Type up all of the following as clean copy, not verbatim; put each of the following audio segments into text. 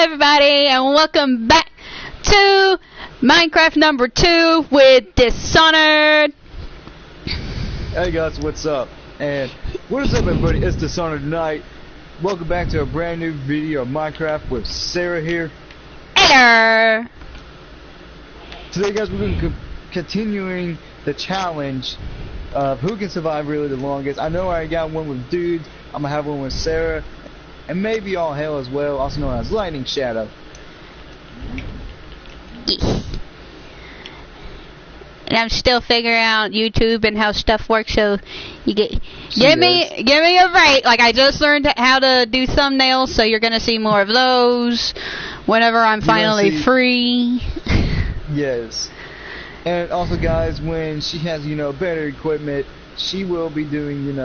everybody, and welcome back to Minecraft number 2 with Dishonored. Hey guys, what's up? And what is up, everybody? It's Dishonored tonight. Welcome back to a brand new video of Minecraft with Sarah here. Error. Today, guys, we're going to continuing the challenge of who can survive really the longest. I know I already got one with dudes. I'm gonna have one with Sarah, and maybe all hell as well, also known as Lightning Shadow. Yes. And I'm still figuring out YouTube and how stuff works, so you give me a break. Like, I just learned how to do thumbnails, so you're gonna see more of those whenever I'm finally free. Yes. And also, guys, when she has, better equipment, she will be doing,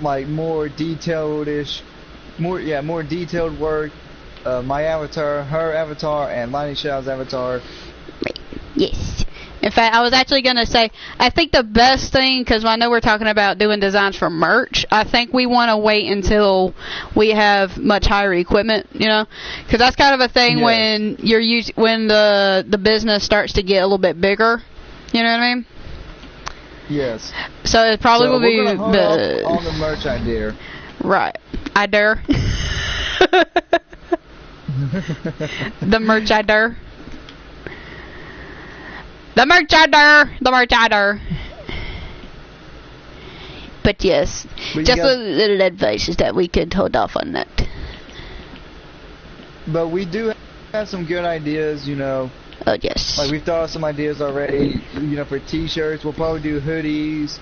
like more detailed-ish, more detailed work. My avatar, her avatar, and Lightning Shadow's avatar. Yes. In fact, I was actually going to say, I think the best thing, because I know we're talking about doing designs for merch, I think we want to wait until we have much higher equipment, because that's kind of a thing when you're when the business starts to get a little bit bigger, you know what I mean? Yes. So it probably will be on the merch idea. Right. I dare. The merch idea. The merch idea. But yes, just a little advice is that we could hold off on that. But we do have some good ideas, Oh, yes. Like, we've thought of some ideas already, for t-shirts. We'll probably do hoodies.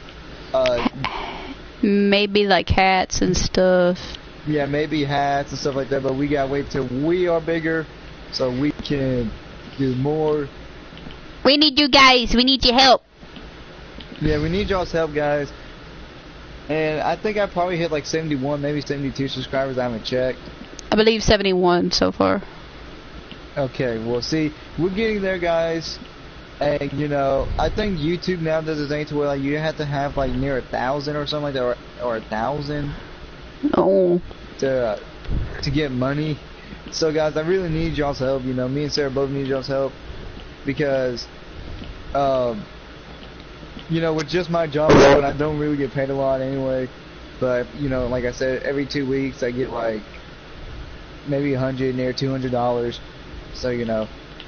Maybe like hats and stuff. Yeah, maybe hats and stuff like that, but we gotta wait till we are bigger so we can do more. We need you guys. We need your help. Yeah, we need y'all's help, guys. And I think I probably hit like 71, maybe 72 subscribers. I haven't checked. I believe 71 so far. Okay, well, see, we're getting there, guys. And, I think YouTube now does this thing to where, like, you have to have, like, near 1,000 or something like that, or 1,000. No. To get money. So, guys, I really need y'all's help. Me and Sarah both need y'all's help. Because, with just my job, I don't really get paid a lot anyway. But, like I said, every 2 weeks I get, like, maybe $100, near $200. So,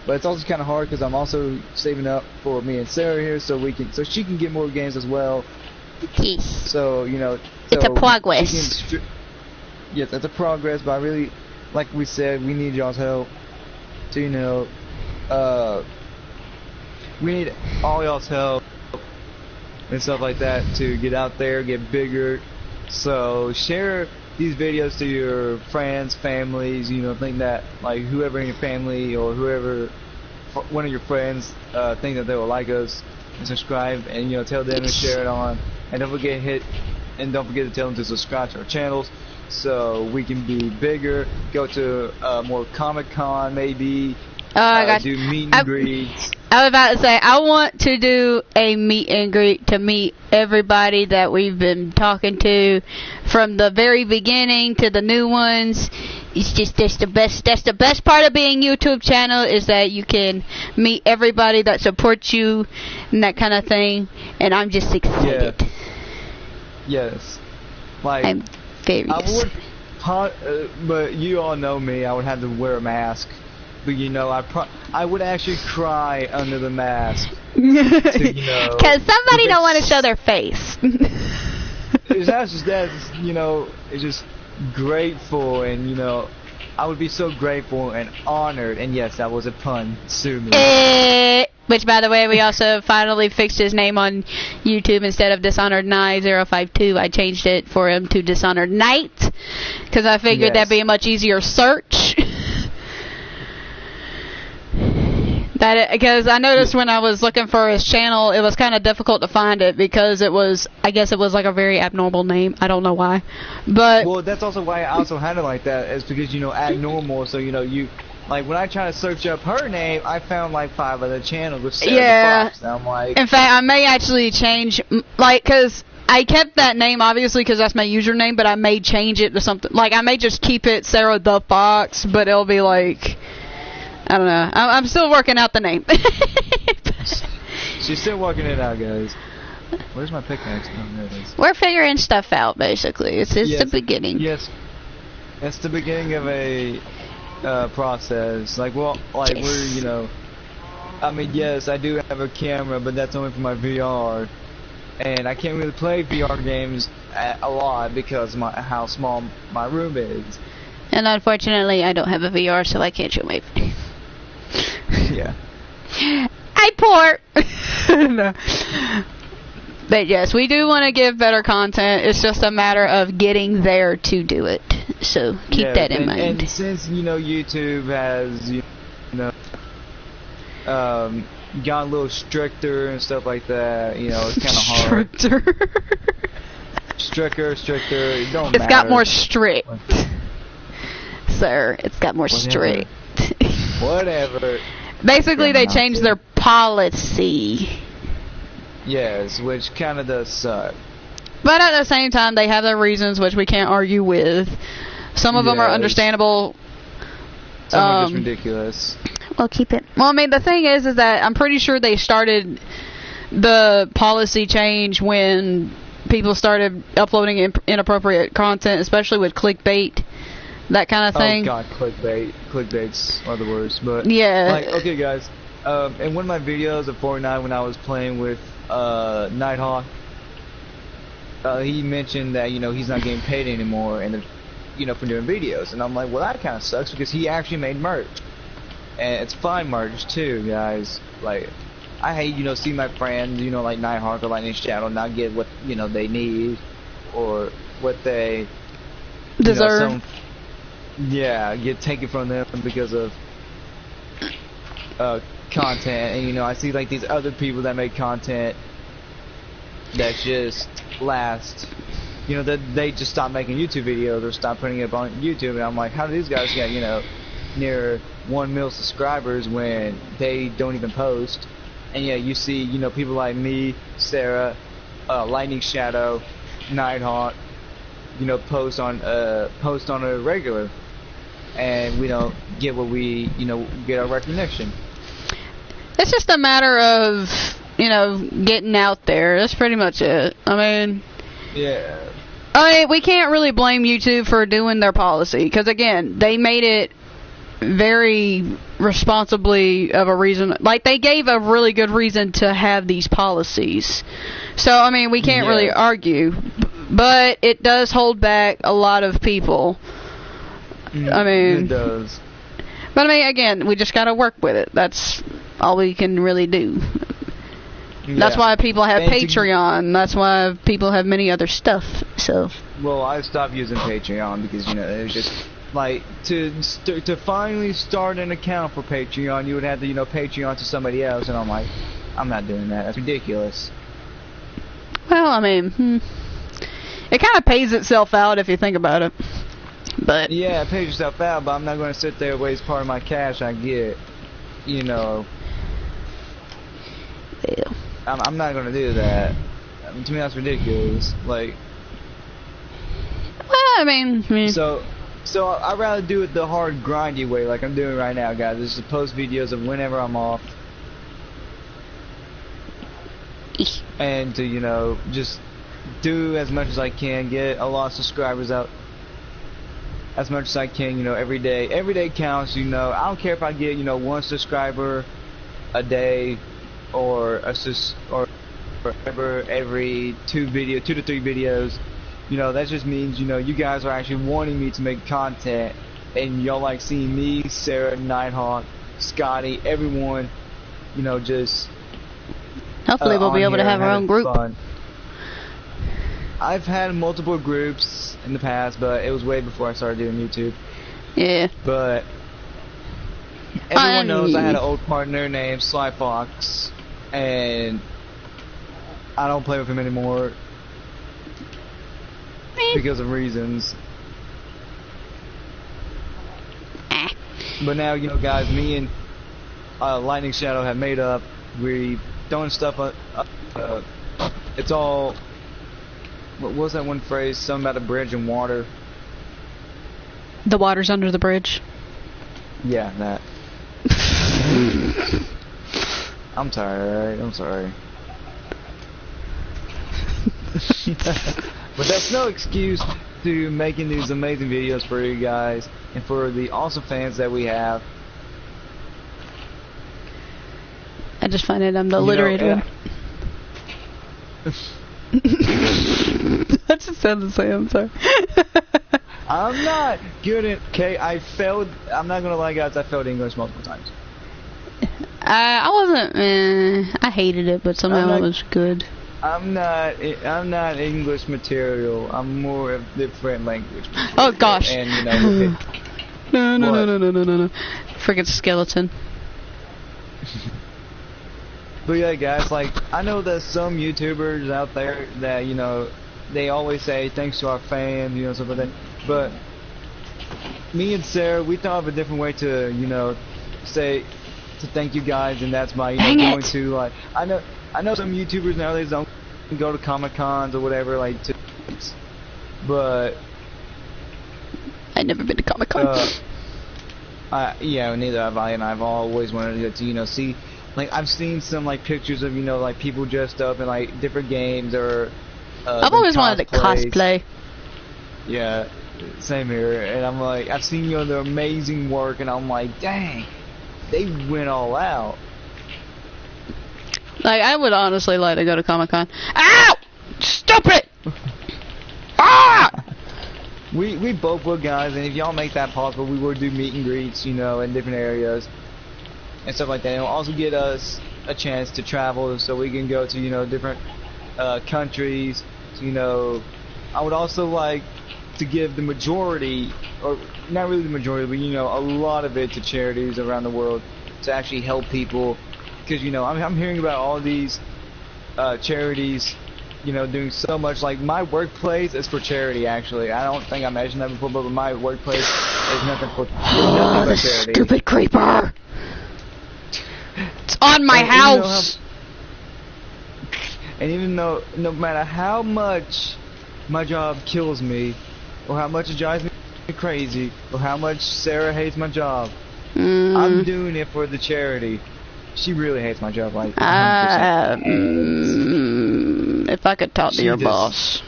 but it's also kind of hard because I'm also saving up for me and Sarah here so she can get more games as well. Yes. So, it's a progress. Yes, it's a progress, but I really, like we said, we need y'all's help to, we need all y'all's help and stuff like that to get out there, get bigger. So share these videos to your friends, families, think that, like, whoever in your family or whoever, one of your friends, think that they will like us and subscribe, and, tell them to share it on. And don't forget to tell them to subscribe to our channels so we can be bigger, go to more Comic-Con maybe, do meet and greets. I was about to say, I want to do a meet and greet to meet everybody that we've been talking to from the very beginning to the new ones. It's just, that's the best part of being YouTube channel is that you can meet everybody that supports you and that kind of thing, and I'm just excited. Yeah. Yes. Like, I'm very excited. But you all know me, I would have to wear a mask. But I would actually cry under the mask. Because somebody don't want to show their face. It's not just that, it's just grateful, and I would be so grateful and honored. And yes, that was a pun. Sue me. Which, by the way, we also finally fixed his name on YouTube. Instead of Dishonored 9052, I changed it for him to Dishonored Knight, because I figured that'd be a much easier search. Because I noticed when I was looking for his channel, it was kind of difficult to find it because I guess it was like a very abnormal name. I don't know why, but well, that's also why I also had it like that. Is because abnormal. So you like when I try to search up her name, I found like 5 other channels with Sarah the Fox. And I'm like, in fact, I may actually change, like, because I kept that name obviously because that's my username, but I may change it to something like I may just keep it Sarah the Fox, but it'll be like I don't know. I'm still working out the name. She's still working it out, guys. Where's my pickaxe? Oh, there it is. We're figuring stuff out, basically. It's the beginning. Yes. It's the beginning of a process. Like, well, like Yes. we're, you know, I mean, yes, I do have a camera, but that's only for my VR. And I can't really play VR games a lot because of how small my room is. And unfortunately, I don't have a VR, so I can't show my face. Yeah. I poor. No. But yes, we do want to give better content. It's just a matter of getting there to do it. So keep that in mind. And since, you know, YouTube has, you know, got a little stricter and stuff like that, you know, it's kind of hard. Stricter. It don't matter. It's got more strict. Sir, it's got more strict. Whatever. Basically, they changed their policy. Yes, which kind of does suck. But at the same time, they have their reasons, which we can't argue with. Some of them are understandable. Some are just ridiculous. Well, keep it. Well, I mean, the thing is that I'm pretty sure they started the policy change when people started uploading inappropriate content, especially with clickbait, that kind of thing. Oh god, clickbait. Clickbaits are the worst. But yeah. Like, okay, guys. In one of my videos of Fortnite when I was playing with Nighthawk, he mentioned that, you know, he's not getting paid anymore, and you know, for doing videos. And I'm like, well, that kind of sucks because he actually made merch, and it's fine merch too, guys. Like, I hate, you know, see my friends, you know, like Nighthawk or Lightning Shadow not get what, you know, they need or what they deserve. You know, get taken from them because of content. And, you know, I see like these other people that make content that just last, you know, that they just stop making YouTube videos or stop putting it up on YouTube, and I'm like, how do these guys get, you know, near 1 million subscribers when they don't even post? And yeah, you see, you know, people like me, Sarah, Lightning Shadow, Nighthawk, you know, post on a regular, and we don't get what we, you know, get our recognition. It's just a matter of, you know, getting out there. That's pretty much it. I mean, yeah. I mean, we can't really blame YouTube for doing their policy because, again, they made it very responsibly of a reason. Like, they gave a really good reason to have these policies. So, I mean, we can't really argue. But it does hold back a lot of people. I mean, it does. But, I mean, again, we just got to work with it. That's all we can really do. Yeah. That's why people have Patreon. That's why people have many other stuff. So. Well, I stopped using Patreon because, you know, it was just like to finally start an account for Patreon, you would have to, you know, Patreon to somebody else, and I'm like, I'm not doing that. That's ridiculous. Well, I mean, it kind of pays itself out if you think about it. But yeah, it pays itself out, but I'm not going to sit there and waste part of my cash I get, you know. Yeah. I'm not going to do that. To me, that's ridiculous. Like, well, I mean, so I'd rather do it the hard, grindy way, like I'm doing right now, guys. Just to post videos of whenever I'm off, and to, you know, just do as much as I can, get a lot of subscribers out as much as I can, you know, every day. Every day counts, you know. I don't care if I get, you know, 1 subscriber a day or every 2 to 3 videos. You know, that just means, you know, you guys are actually wanting me to make content, and y'all like seeing me, Sarah, Nighthawk, Scotty, everyone, you know, just hopefully we'll be able to have our own group. Fun. I've had multiple groups in the past, but it was way before I started doing YouTube. Yeah. But everyone knows I had an old partner named Sly Fox, and I don't play with him anymore because of reasons. But now, you know, guys, me and Lightning Shadow have made up. We throwing stuff up. It's all what was that one phrase? Something about a bridge and water. The water's under the bridge. Yeah, that. I'm tired. I'm sorry. But that's no excuse to making these amazing videos for you guys and for the awesome fans that we have. I just find it I'm the literate one. That just sounds the same, I'm sorry. I'm not good at, okay, I failed, I'm not gonna lie guys, I failed English multiple times. I wasn't, I hated it, but somehow it was good. I'm not English material, I'm more of different language material. Oh gosh. And you know, No. Friggin' skeleton. But yeah guys, like, I know that some YouTubers out there that, you know, they always say thanks to our fans, you know, stuff like that. But me and Sarah, we thought of a different way to, you know, say to thank you guys, and that's by, you know, going to, like, I know some YouTubers nowadays don't go to Comic-Cons or whatever, like, but I've never been to Comic-Con. Yeah, neither have I, and I've always wanted to, you know, see. Like, I've seen some, like, pictures of, you know, like, people dressed up in, like, different games or, I've always wanted to cosplay. Yeah, same here. And I'm like, I've seen, you know, their amazing work, and I'm like, dang, they went all out. Like, I would honestly like to go to Comic-Con. Ow! Stop it! Ah! We both would, guys, and if y'all make that possible, we would do meet and greets, you know, in different areas. And stuff like that. It'll also get us a chance to travel, so we can go to, you know, different countries. So, you know, I would also like to give the majority, or not really the majority, but, you know, a lot of it to charities around the world to actually help people. Because, you know, I'm hearing about all these charities, you know, doing so much. Like, my workplace is for charity, actually. I don't think I mentioned that before, but my workplace is nothing but charity. Stupid creeper! It's on my house! And even though, no matter how much my job kills me, or how much it drives me crazy, or how much Sarah hates my job, I'm doing it for the charity. She really hates my job, like 100%. If I could talk to your boss.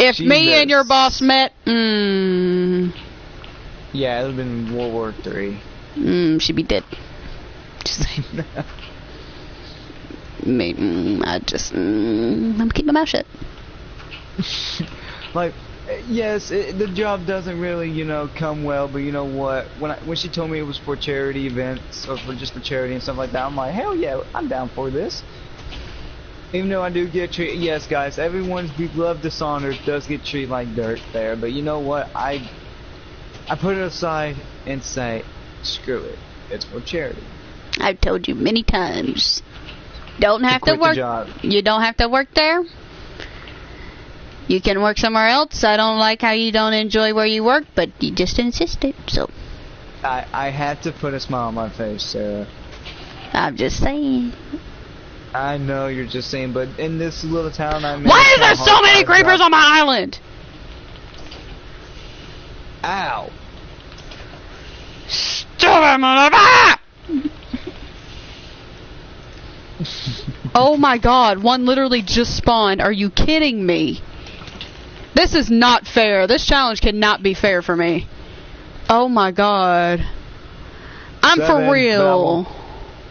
If me and your boss met, Yeah, it would have been World War III. She'd be dead. Just saying. I'm keeping my mouth shut. Like, yes, the job doesn't really, you know, come well, but you know what? When she told me it was for charity events, or just for charity and stuff like that, I'm like, hell yeah, I'm down for this. Even though I do get treated, yes, guys, everyone's beloved Dishonored does get treated like dirt there, but you know what? I put it aside and say, screw it, it's for charity. I've told you many times. Don't have to work. You don't have to work there. You can work somewhere else. I don't like how you don't enjoy where you work, but you just insisted, so. I had to put a smile on my face, Sarah. I'm just saying. I know you're just saying, but in this little town I'm in... Why is there so many creepers on my island? Ow. Stupid motherfucker! Oh my god, one literally just spawned. Are you kidding me? This is not fair. This challenge cannot be fair for me. Oh my god. I'm for real.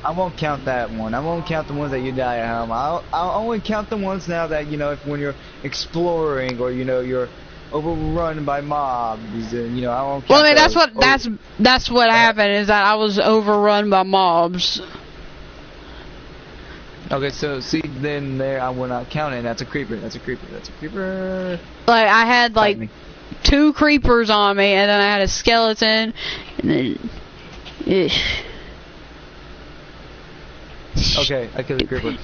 I won't count that one. I won't count the ones that you die at home. I'll only count the ones now that, you know, when you're exploring or, you know, you're overrun by mobs, and, you know, I won't count well, I mean, those. that's what happened, is that I was overrun by mobs. Okay, so see, then there I will not count it. That's a creeper. That's a creeper. That's a creeper. Like, I had like 2 creepers on me, and then I had a skeleton, and then. Okay, I killed a creeper.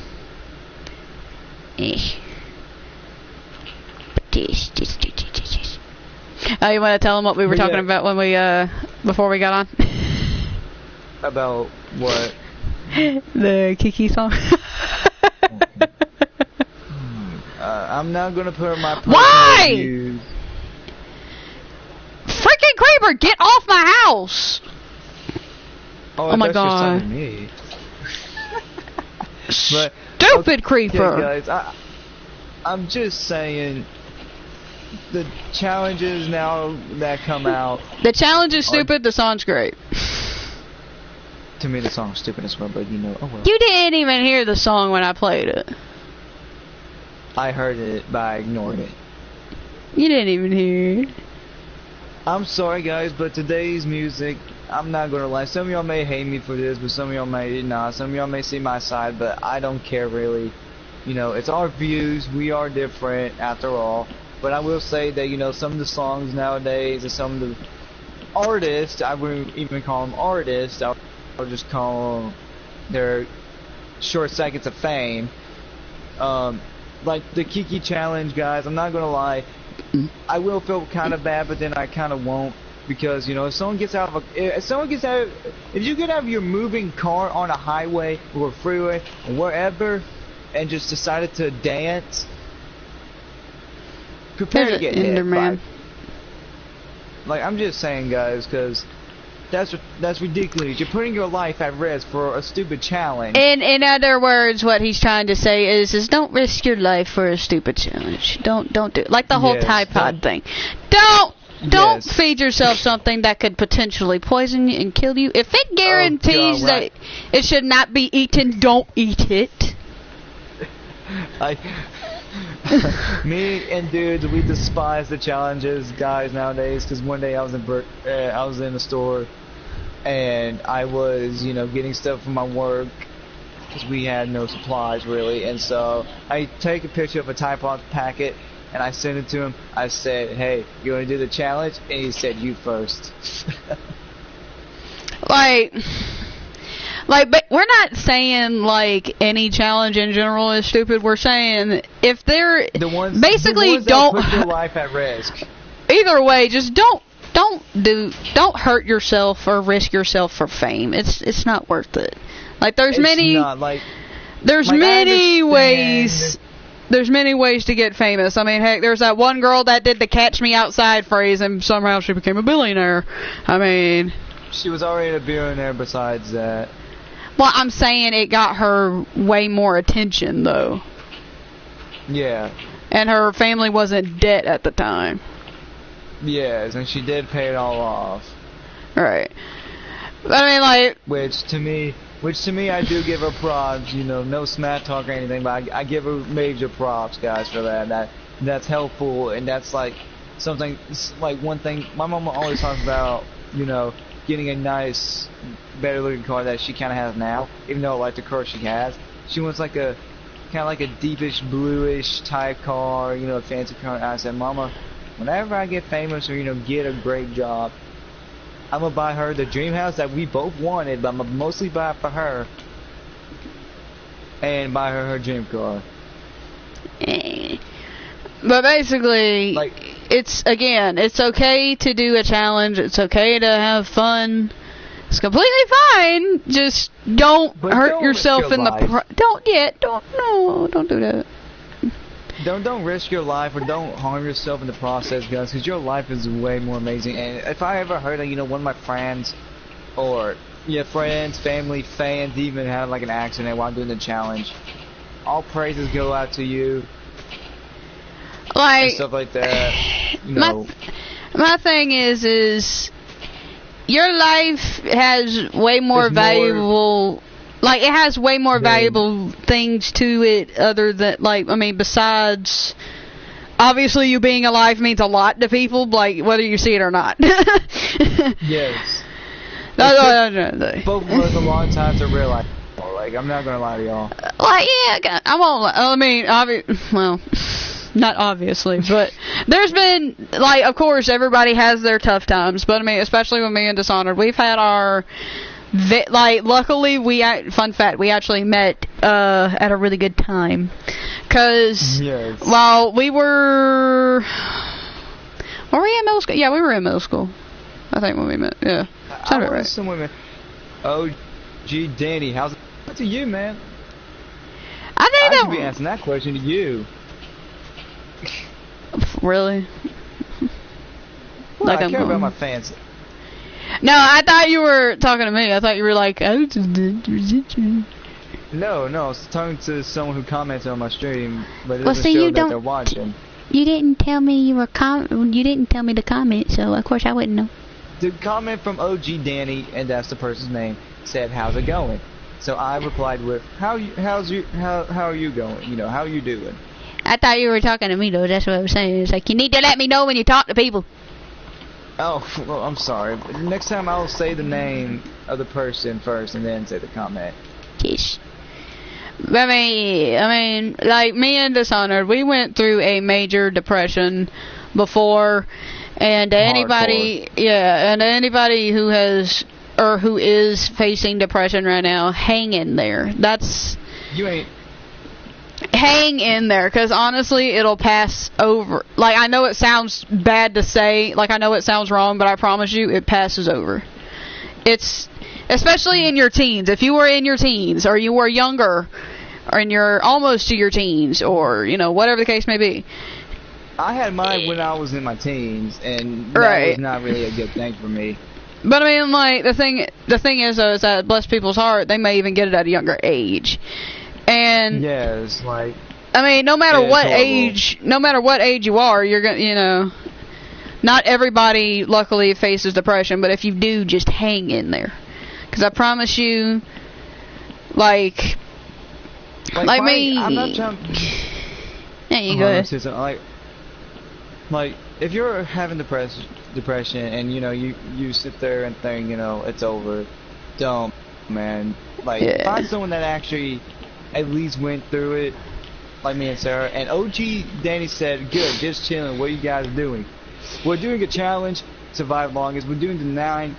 Oh, you want to tell them what we were talking about when we before we got on? About what? The Kiki song. I I'm not gonna put my personal Why? views. Freaking creeper, get off my house! Oh my God. Just me. But, Stupid creeper! guys, I'm just saying, the challenges now that come out. The challenge is stupid, the song's great. To me, the song's stupid as well, but you know, oh well. You didn't even hear the song when I played it. I heard it, but I ignored it. You didn't even hear it. I'm sorry, guys, but today's music, I'm not gonna lie. Some of y'all may hate me for this, but some of y'all may not. Some of y'all may see my side, but I don't care really. You know, it's our views. We are different after all. But I will say that, you know, some of the songs nowadays and some of the artists, I wouldn't even call them artists. I'll just call them their short seconds of fame. Like the Kiki challenge, guys, I'm not gonna lie. I will feel kind of bad, but then I kind of won't, because you know, if you get out of your moving car on a highway or a freeway or wherever, and just decided to dance, prepare to get hit by. Like, I'm just saying, guys, because that's ridiculous. You're putting your life at risk for a stupid challenge. In other words, what he's trying to say is don't risk your life for a stupid challenge. Don't do it. Like the whole Tide Pod thing. Don't feed yourself something that could potentially poison you and kill you. If it guarantees that it should not be eaten, don't eat it. Me and dudes, we despise the challenges, guys, nowadays. Because one day I was in the store, and I was, you know, getting stuff from my work, because we had no supplies really, and so I take a picture of a Tide Pod packet and I sent it to him. I said, "Hey, you want to do the challenge?" And he said, "You first." But we're not saying like any challenge in general is stupid. We're saying if they're the ones don't put your life at risk. Either way, just don't hurt yourself or risk yourself for fame. It's not worth it. Like there's many ways. There's many ways to get famous. I mean, heck, there's that one girl that did the "catch me outside" phrase, and somehow she became a billionaire. I mean, she was already a billionaire besides that. Well, I'm saying it got her way more attention, though. Yeah. And her family was in debt at the time. Yes, and she did pay it all off. Right. But I mean, like... Which to me, I do give her props. You know, no smack talk or anything, but I give her major props, guys, for that. That's helpful, and that's, like, something... Like, one thing... My mama always talks about, you know, getting a nice, better looking car that she kind of has now, even though I like the car she has. She wants like a kind of like a deepish bluish type car, you know, a fancy car. And I said, "Mama, whenever I get famous or, you know, get a great job, I'm gonna buy her the dream house that we both wanted, but I'm gonna mostly buy it for her and buy her dream car." But basically, like, it's okay to do a challenge. It's okay to have fun. It's completely fine. Just don't hurt yourself in the don't do that. Don't risk your life, or don't harm yourself in the process, guys, because your life is way more amazing. And if I ever heard of, you know, one of my friends, or friends, family, fans even had like an accident while doing the challenge, all praises go out to you. Like, and stuff like that. You know. My thing is your life has way more valuable. Like, it has way more valuable things to it, other than, like, I mean, besides, obviously you being alive means a lot to people, like, whether you see it or not. Yes. No. Both of us a long time to realize. Like, I'm not gonna lie to y'all. Like, yeah, I won't. I mean, well, not obviously, but there's been, like, of course, everybody has their tough times, but I mean, especially with me and Dishonored, we've had our, luckily, fun fact, we actually met at a really good time, because while we were we in middle school? Yeah, we were in middle school, I think, when we met. Yeah, sounded right. Some women. Oh, gee, Danny, how's it to you, man? I think I should be answering that question to you. Really? Well, Like I I'm care about going- my fans. No, I thought you were talking to me. I thought you were like, oh, No, I was talking to someone who commented on my stream, but it Well, doesn't see, show you that don't- they're watching. you didn't tell me you were you didn't tell me to comment, so of course I wouldn't know. The comment from OG Danny, and that's the person's name, said, "How's it going?" So I replied with, how are you going? You know, how you doing? I thought you were talking to me though. That's what I was saying. It's like you need to let me know when you talk to people. Oh, well, I'm sorry. Next time I'll say the name of the person first and then say the comment. Yes. I mean, like me and Dishonored, we went through a major depression before, and anybody who has or who is facing depression right now, hang in there. You ain't. Hang in there, because honestly, it'll pass over. Like, I know it sounds bad to say, like, I know it sounds wrong, but I promise you, it passes over. It's, especially in your teens. If you were in your teens, or you were younger, or in your, almost to your teens, or, you know, whatever the case may be. I had mine when I was in my teens, and that Right. was not really a good thing for me. But I mean, like, the thing is, though, is that bless people's heart, they may even get it at a younger age. And Yes, like, I mean, no matter it's what horrible. age you are, you're gonna, you know, not everybody luckily faces depression, but if you do, just hang in there, because I promise you, like me. I'm not trying. Yeah, you go ahead. Like, if you're having depression, and you know you sit there and think, you know, it's over, don't, man. Like, Yeah. find someone that actually at least went through it, like me and Sarah. And OG Danny said, "Good, just chilling. What are you guys doing?" We're doing a challenge, survive longest. We're doing the 9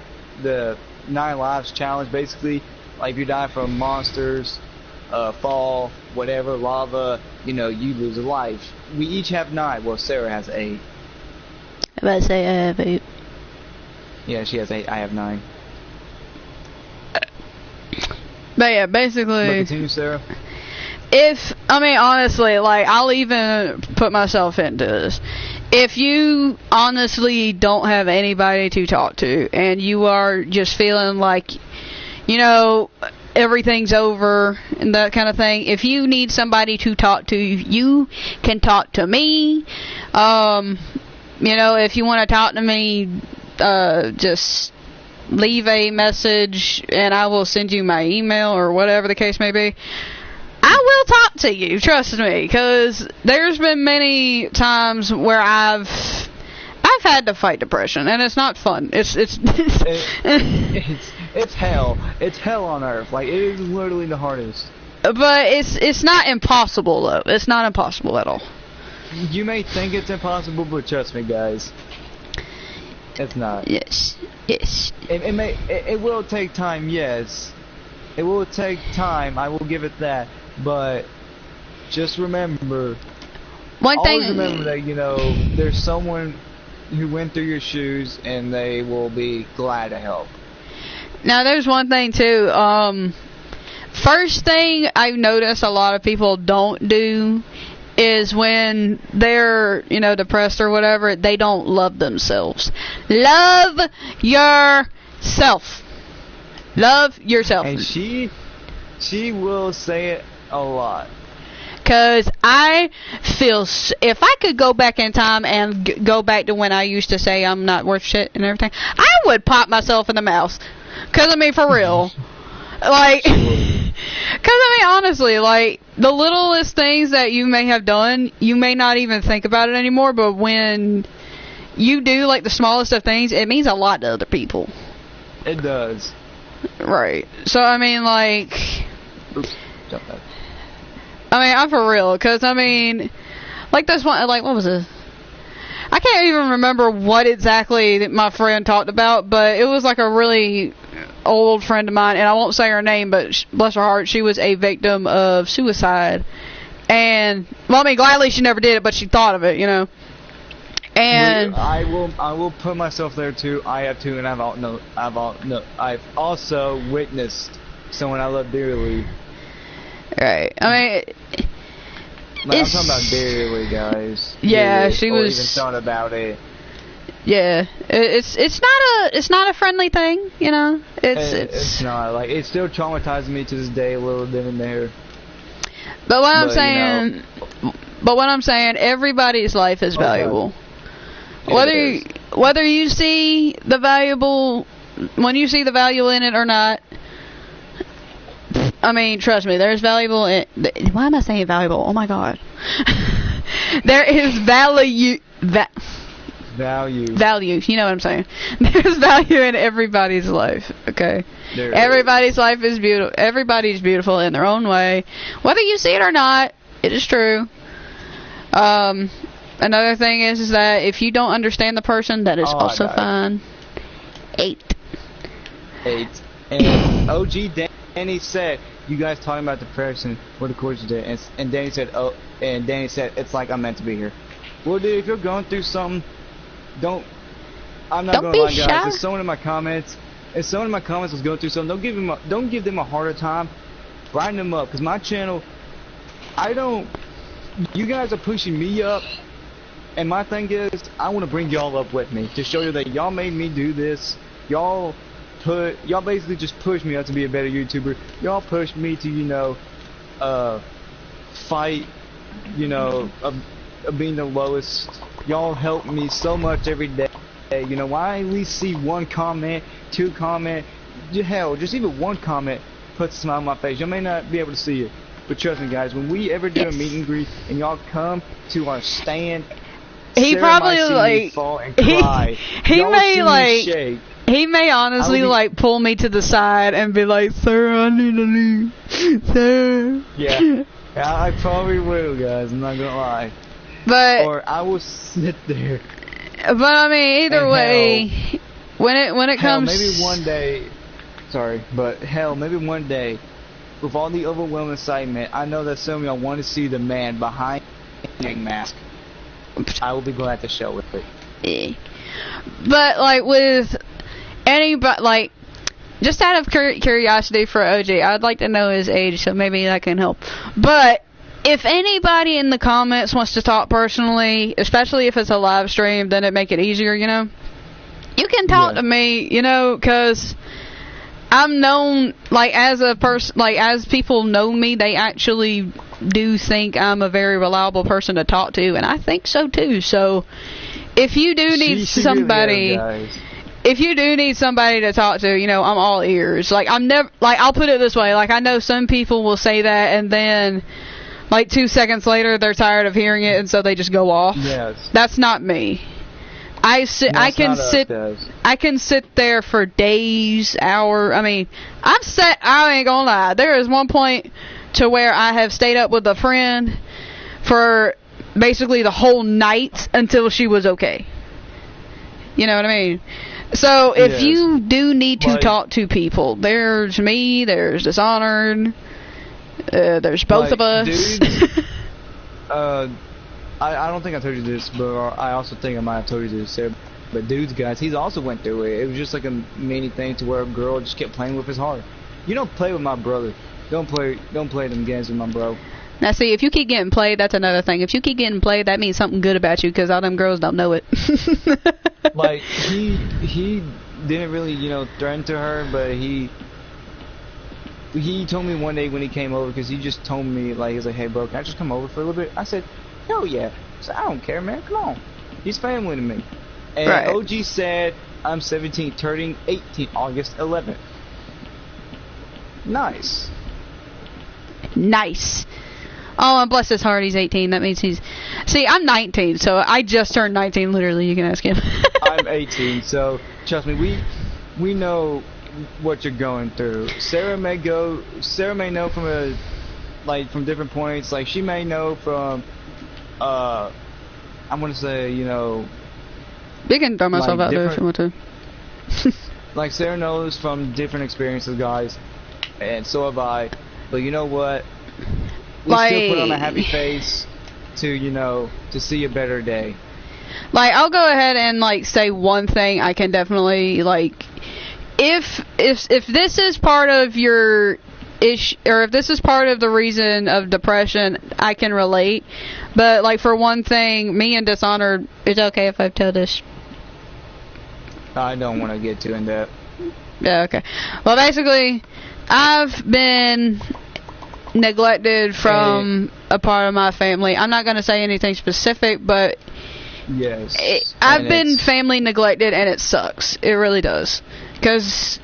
lives challenge, basically. Like, if you die from monsters, fall, whatever, lava, you know, you lose a life. We each have 9. Well, Sarah has 8. I'm about to say I have 8. Yeah, she has 8. I have 9. But yeah, But basically, continue, Sarah. I mean, honestly, like, I'll even put myself into this. If you honestly don't have anybody to talk to, and you are just feeling like, you know, everything's over and that kind of thing, if you need somebody to talk to, you can talk to me. You know, if you want to talk to me, just leave a message and I will send you my email or whatever the case may be. I will talk to you, trust me, because there's been many times where I've had to fight depression, and it's not fun. It's hell. It's hell on earth. Like, it is literally the hardest. But it's not impossible though. It's not impossible at all. You may think it's impossible, but trust me, guys, it's not. Yes. It will take time. Yes, it will take time. I will give it that. But just remember, always remember that, you know, there's someone who went through your shoes, and they will be glad to help. Now, there's one thing too. First thing I've noticed a lot of people don't do is when they're, you know, depressed or whatever, they don't love themselves. Love yourself. Love yourself. And she will say it a lot. Because I feel, if I could go back in time and go back to when I used to say I'm not worth shit and everything, I would pop myself in the mouth. Because, I mean, for real. Like, because, I mean, honestly, like, the littlest things that you may have done, you may not even think about it anymore, but when you do, like, the smallest of things, it means a lot to other people. It does. Right. So, I mean, like, Oops, jump back. I mean, I'm for real, because, I mean, like, this one, like, what was it? I can't even remember what exactly my friend talked about, but it was, like, a really old friend of mine, and I won't say her name, but bless her heart, she was a victim of suicide. And, well, I mean, gladly she never did it, but she thought of it, you know. And I will put myself there too. I have too, and I've also witnessed someone I love dearly. right. I mean, Like, I'm talking about dearly, guys. Yeah, Dearly, she or was. even thought about it. Yeah, it's not a friendly thing, you know. It's not. Like, it still traumatizes me to this day a little bit in there. But what I'm But, saying, everybody's life is valuable. Whether you see the valuable, when you see the value in it or not. I mean, trust me, there's valuable in. Why am I saying valuable? Oh my God. There is value. Value. You know what I'm saying? There's value in everybody's life. Okay. Everybody's life is beautiful. Everybody's beautiful in their own way, whether you see it or not. It is true. Another thing is that if you don't understand the person, that is also fine. 8. And OG Danny said, "You guys talking about the person? What the course did?" And Danny said, "It's like I'm meant to be here." Well, dude, if you're going through something, I'm not gonna lie, guys. If someone in my comments was going through something, don't give them a harder time. Brighten them up, because my channel, you guys are pushing me up, and my thing is, I want to bring y'all up with me to show you that y'all made me do this. Y'all basically just pushed me up to be a better YouTuber. Y'all pushed me to, fight, of being the lowest. Y'all help me so much every day. Why at least see one comment, 2 comment, hell, just even one comment puts a smile on my face. Y'all may not be able to see it, but trust me, guys, when we ever do a meet and greet and y'all come to our stand, he probably me fall and cry. He may honestly pull me to the side and be like, "Sir, I need to leave, sir." Yeah, I probably will, guys. I'm not gonna lie. Or I will sit there. But I mean, either way, when it comes, maybe one day. Sorry, but maybe one day, with all the overwhelming excitement, I know that some of y'all want to see the man behind the mask. I will be glad to show it. But with anybody, just out of curiosity for OG, I'd like to know his age, so maybe that can help. But if anybody in the comments wants to talk personally, especially if it's a live stream, then it make it easier, you can talk to me, because I'm known, as a person, as people know me, they actually do think I'm a very reliable person to talk to, and I think so too. So if you do need somebody, if you do need somebody to talk to, I'm all ears. I'm never, I'll put it this way, I know some people will say that and then 2 seconds later they're tired of hearing it and so they just go off. Yes. That's not me. I can sit there for days, hours. I mean, I ain't gonna lie, there is one point to where I have stayed up with a friend for basically the whole night until she was okay. You know what I mean? So if you do need to talk to people, there's me, there's Dishonored, there's both of us. Dudes, I don't think I told you this, but I also think I might have told you this, Sarah. But dudes, guys, he's also went through it. It was just like a mini thing to where a girl just kept playing with his heart. You don't play with my brother. Don't play them games with my bro. Now see, if you keep getting played, that's another thing. If you keep getting played, that means something good about you, because all them girls don't know it. He didn't really, threaten to her, but he told me one day when he came over, because he just told me, he was like, "Hey bro, can I just come over for a little bit?" I said, "Hell yeah." I said, "I don't care, man, come on." He's family to me. And OG said, "I'm 17, turning 18 August 11th. Nice. Oh, and bless his heart, he's 18. That means he's... See, I'm 19, so I just turned 19, literally. You can ask him. I'm 18, so trust me, we know what you're going through. Sarah may know from from different points. She may know from, I'm gonna say, You can throw myself out there if you want to. Sarah knows from different experiences, guys, and so have I. But you know what? We still put on a happy face to see a better day. I'll go ahead and say one thing I can definitely if this is part of your or if this is part of the reason of depression, I can relate. But like for one thing, me and Dishonored, it's okay if I tell this. I don't want to get too in depth. Yeah, okay. Well, basically, I've been neglected from a part of my family. I'm not going to say anything specific, but yes, I've been family neglected, and it sucks. It really does. Because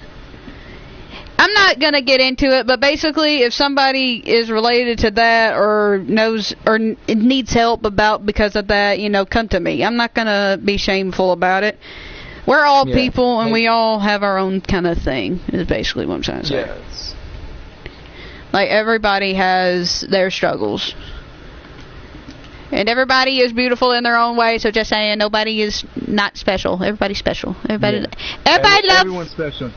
I'm not going to get into it, but basically, if somebody is related to that or knows or needs help because of that, come to me. I'm not going to be shameful about it. We're all people, and we all have our own kind of thing, is basically what I'm trying to say. Yes. Like, everybody has their struggles. And everybody is beautiful in their own way, so just saying, nobody is not special. Everybody's special. Everybody love. Everyone's special.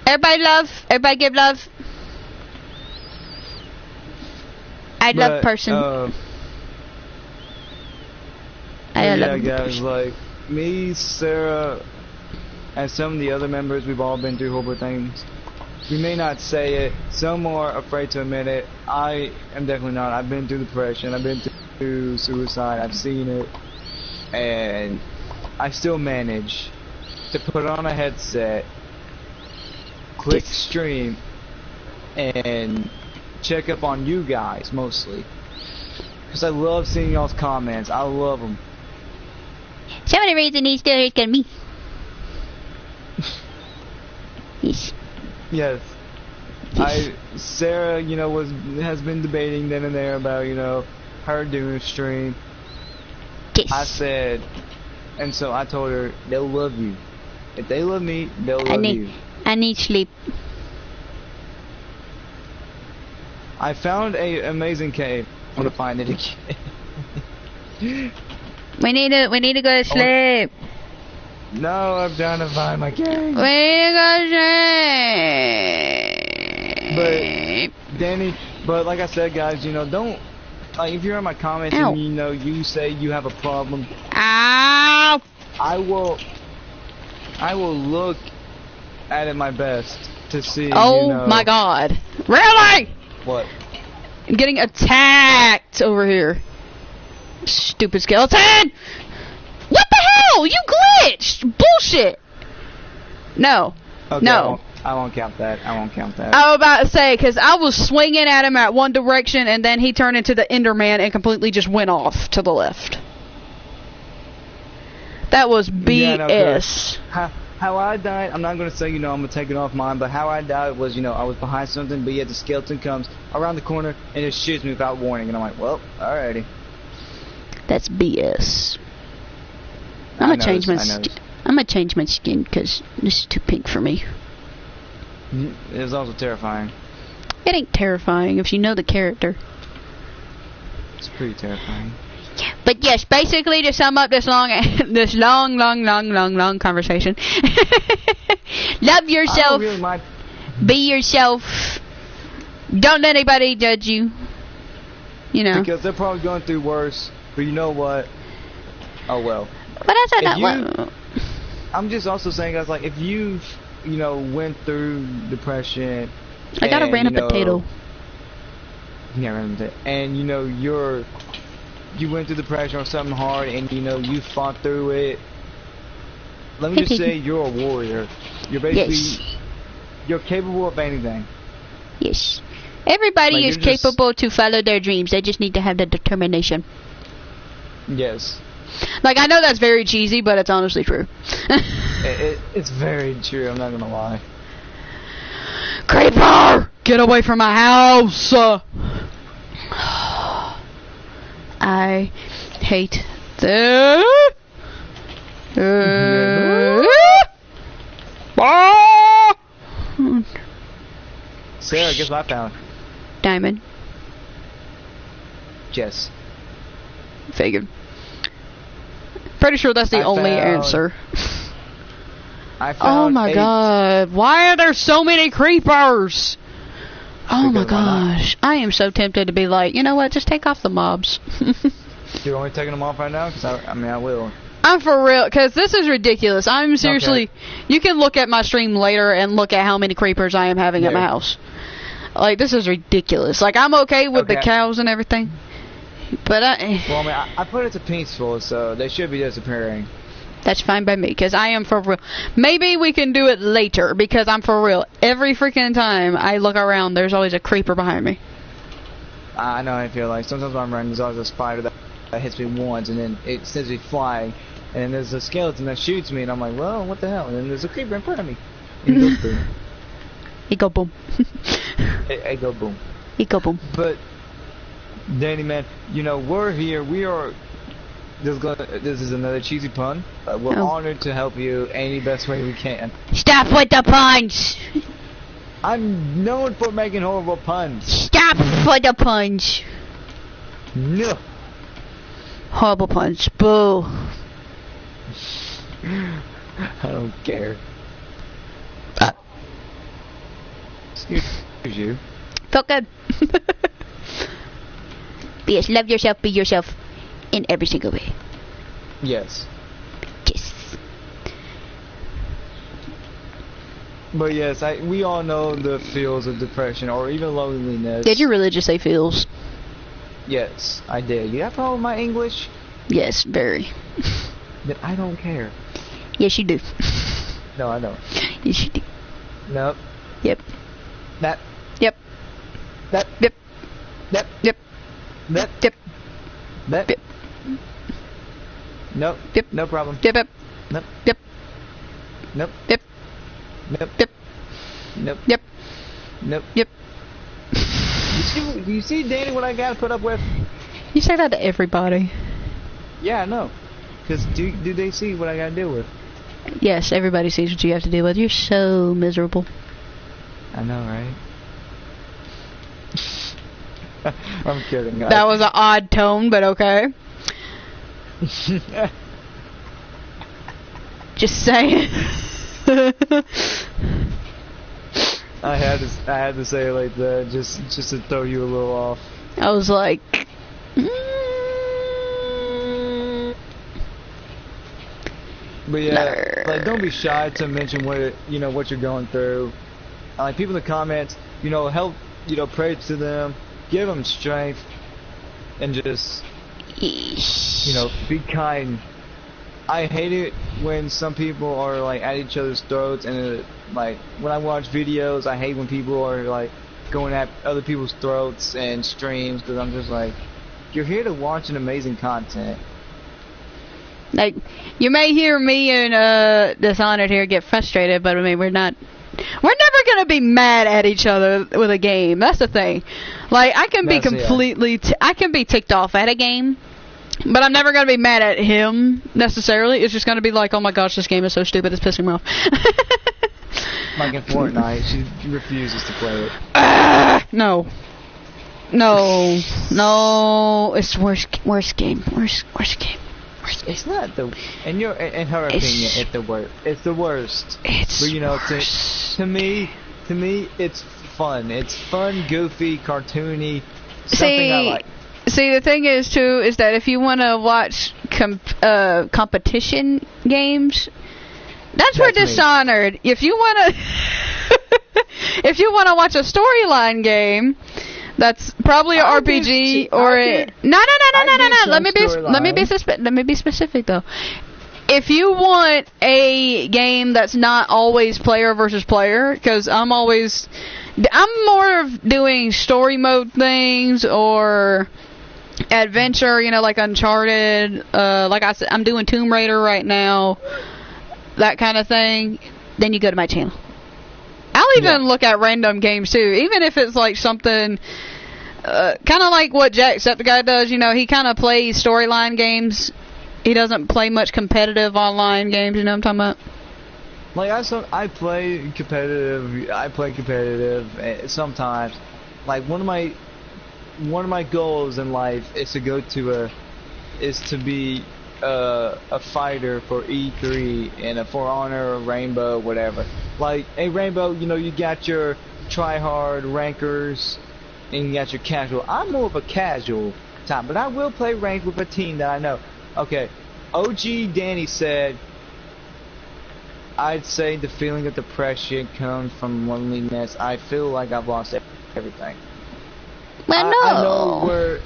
Everybody love. Everybody give love. Love person. Guys, like, me, Sarah, and some of the other members, we've all been through horrible things. We may not say it. Some are afraid to admit it. I am definitely not. I've been through depression. I've been through suicide. I've seen it. And I still manage to put on a headset, click stream, and check up on you guys, mostly. Because I love seeing y'all's comments. I love them. Some of the reason he's still here is me. Yes. Sarah, has been debating then and there about, her doing a stream. Yes. I said, and so I told her, they'll love you. If they love me, they'll love you. I need sleep. I found a amazing cave. I'm gonna find it again. We need to go to sleep. No, I'm trying to find my cave. We need to go to sleep. But Danny, like I said, guys, don't if you're in my comments and you say you have a problem. Ow! I will look at it my best to see. Oh my God! Really? What? I'm getting attacked over here. Stupid skeleton! What the hell? You glitched! Bullshit! No. Okay, no. I won't count that. I was about to say, because I was swinging at him at one direction, and then he turned into the Enderman and completely just went off to the left. That was BS. How I died, I'm not going to say, I'm going to take it off mine, but how I died was, I was behind something, but yet the skeleton comes around the corner and it shoots me without warning, and I'm like, well, alrighty. That's BS. I'm gonna change my skin because this is too pink for me. It is also terrifying. It ain't terrifying if you know the character. It's pretty terrifying. But yes, basically to sum up this long conversation. Love yourself. Be yourself. Don't let anybody judge you. Because they're probably going through worse. But you know what? Oh well. But I said that. I'm just also saying, guys, like if you've went through depression. I got a random potato. Yeah, random potato. And you went through depression or something hard, and you fought through it. Let me just say, you're a warrior. You're basically you're capable of anything. Yes. Everybody is capable to follow their dreams. They just need to have the determination. Yes. Like, I know that's very cheesy, but it's honestly true. It's very true, I'm not gonna lie. Creeper! Get away from my house! I hate the... Sarah, guess what I found? Diamond. Yes. Figured. Pretty sure that's the only answer. I found oh my god. Why are there so many creepers? Oh my gosh. I am so tempted to be like, you know what? Just take off the mobs. You're only taking them off right now? Because I will. I'm for real. Because this is ridiculous. I'm seriously... Okay. You can look at my stream later and look at how many creepers I am having at my house. Like, this is ridiculous. Like, I'm okay with the cows and everything, but Well, I mean, I put it to peaceful, so they should be disappearing. That's fine by me, because I am for real. Maybe we can do it later, because I'm for real. Every freaking time I look around, there's always a creeper behind me. I know how I feel like. Sometimes when I'm running, there's always a spider that hits me once, and then it sends me flying. And then there's a skeleton that shoots me, and I'm like, well, what the hell? And then there's a creeper in front of me. And he goes boom. He go boom. He go boom. He go boom. But, Danny, man, you know, we're here. We are... This is another cheesy pun. We're honored to help you any best way we can. Stop with the puns! I'm known for making horrible puns. Stop with the puns! No. Horrible puns. Boo. I don't care. Excuse you. Felt good. Yes, love yourself, be yourself in every single way. Yes. Yes. But yes, we all know the feels of depression or even loneliness. Did you really just say feels? Yes, I did. You have a problem with my English? Yes, very. Then I don't care. Yes, you do. No, I don't. Yes, you do. Nope. Yep. That. Yep. That. Yep. That. Yep. That. Yep. That. Yep. Nope. Yep. No problem. Yep. Yep. Nope. Yep. Nope. Yep. Nope. Yep. Nope. Yep. Nope. Yep. You see, Danny, what I gotta put up with? You say that to everybody. Yeah, I know. Cause do they see what I gotta deal with? Yes, everybody sees what you have to deal with. You're so miserable. I know, right? I'm kidding, guys. That was an odd tone, but okay. Just saying. I had to say it like that just to throw you a little off. I was like, But yeah, like, don't be shy to mention what you're going through. Like, people in the comments, help, pray to them, give them strength, and just, be kind. I hate it when some people are like at each other's throats, and like when I watch videos, I hate when people are like going at other people's throats and streams, because I'm just like, you're here to watch an amazing content. like, you may hear me and Dishonored here get frustrated, but I mean, we're never gonna be mad at each other with a game. That's the thing. Like, I can be completely, I can be ticked off at a game, but I'm never gonna be mad at him necessarily. It's just gonna be like, oh my gosh, this game is so stupid, it's pissing me off. Like in Fortnite, she refuses to play it. No, it's worst game. It's not the, in her opinion, it's the worst. It's the worst. But to me, it's fun. It's fun, goofy, cartoony. Something I like. See, the thing is too is that if you want to watch competition games, that's where Dishonored. If you want to watch a storyline game, that's probably an RPG or a no. Let me be specific though. If you want a game that's not always player versus player, because I'm more of doing story mode things or adventure, like Uncharted, like I said, I'm doing Tomb Raider right now, that kind of thing, then you go to my channel. I'll even look at random games too, even if it's like something kind of like what Jacksepticeye does. He kind of plays storyline games. He doesn't play much competitive online games. You know what I'm talking about? Like, I play competitive sometimes. Like, one of my goals in life is to be a fighter for E3 and For Honor or Rainbow, whatever. Like, a Rainbow, you got your try-hard rankers and you got your casual. I'm more of a casual type, but I will play ranked with a team that I know. Okay, OG Danny said, I'd say the feeling of depression comes from loneliness. I feel like I've lost everything. Well, no.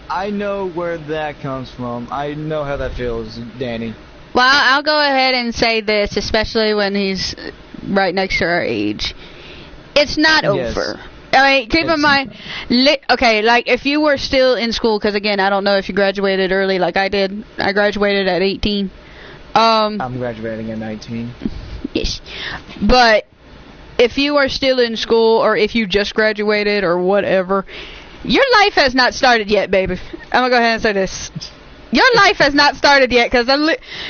I know where that comes from. I know how that feels, Danny. Well, I'll go ahead and say this, especially when he's right next to our age. It's not over. I mean, keep in mind, okay, like if you were still in school, because again, I don't know if you graduated early like I did. I graduated at 18. I'm graduating at 19. Yes. But if you are still in school, or if you just graduated, or whatever, your life has not started yet, baby. I'm going to go ahead and say this. Your life has not started yet, because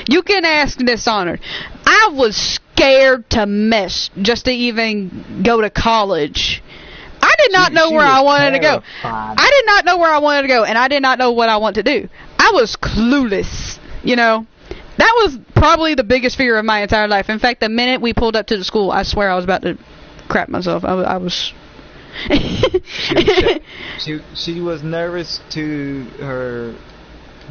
you can ask Dishonored. I was scared to mess just to even go to college. I did not know where I wanted to go. I did not know where I wanted to go, and I did not know what I want to do. I was clueless, you know. That was probably the biggest fear of my entire life. In fact, the minute we pulled up to the school, I swear I was about to crap myself. I was... she was nervous to her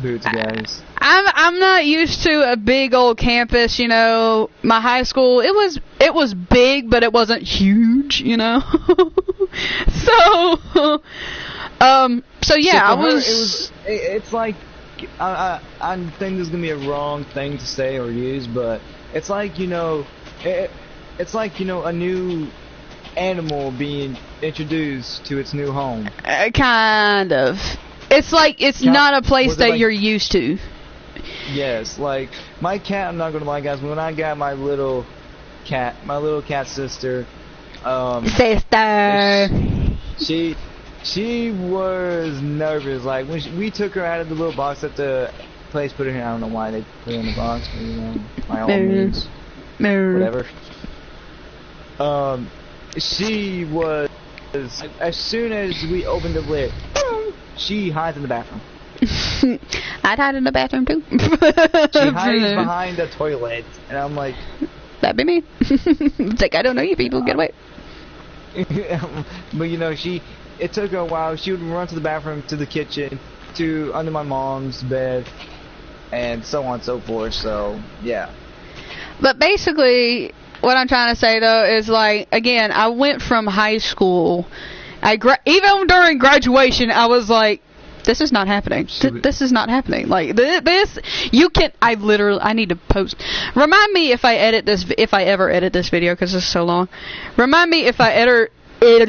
boots, guys. I'm not used to a big old campus, you know. My high school, it was big, but it wasn't huge, you know. So yeah, I was. It's like I think this is gonna be a wrong thing to say or use, but it's like, you know, it's like, you know, a new animal being introduced to its new home. Kind of. It's like it's not a place that you're used to. Yes, like my cat. I'm not gonna lie, guys. When I got my little cat sister, she was nervous. Like when we took her out of the little box at the place, put her in. I don't know why they put her in the box, but, you know, by all means, whatever. She was, as soon as we opened the lid, she hides in the bathroom. I'd hide in the bathroom too. She hides behind the toilet, and I'm like, that'd be me. It's like, I don't know you people, get away. But you know, it took her a while. She would run to the bathroom, to the kitchen, to under my mom's bed, and so on and so forth. So yeah. But basically, what I'm trying to say though is, like, again, I went from high school. Even during graduation, I was like, this is not happening. This is not happening. Like this, I need to post. Remind me if I ever edit this video, because it's so long. Remind me if I ever edit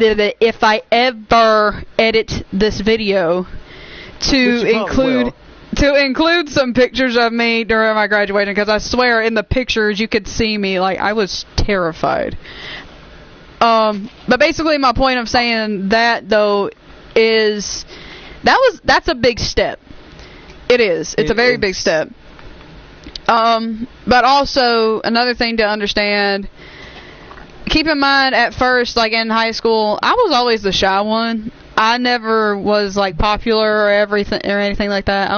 this video to include some pictures of me during my graduation, because I swear in the pictures you could see me like I was terrified. But basically my point of saying that though is that's a big step. It is. It's a very big step. But also another thing to understand, keep in mind at first, like in high school, I was always the shy one. I never was like popular or anything like that.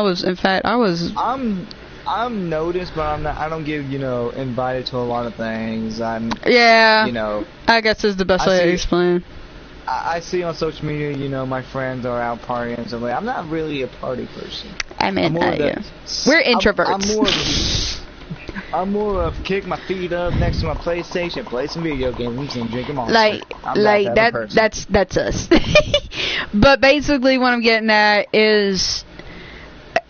I'm noticed, but I don't get, you know, invited to a lot of things. You know, I guess is the best way to explain. I see on social media, you know, my friends are out partying and stuff like that. I'm not really a party person. We're introverts. I'm more of kick my feet up next to my PlayStation, play some video games, and drink a Monster. That's us. But basically, what I'm getting at is,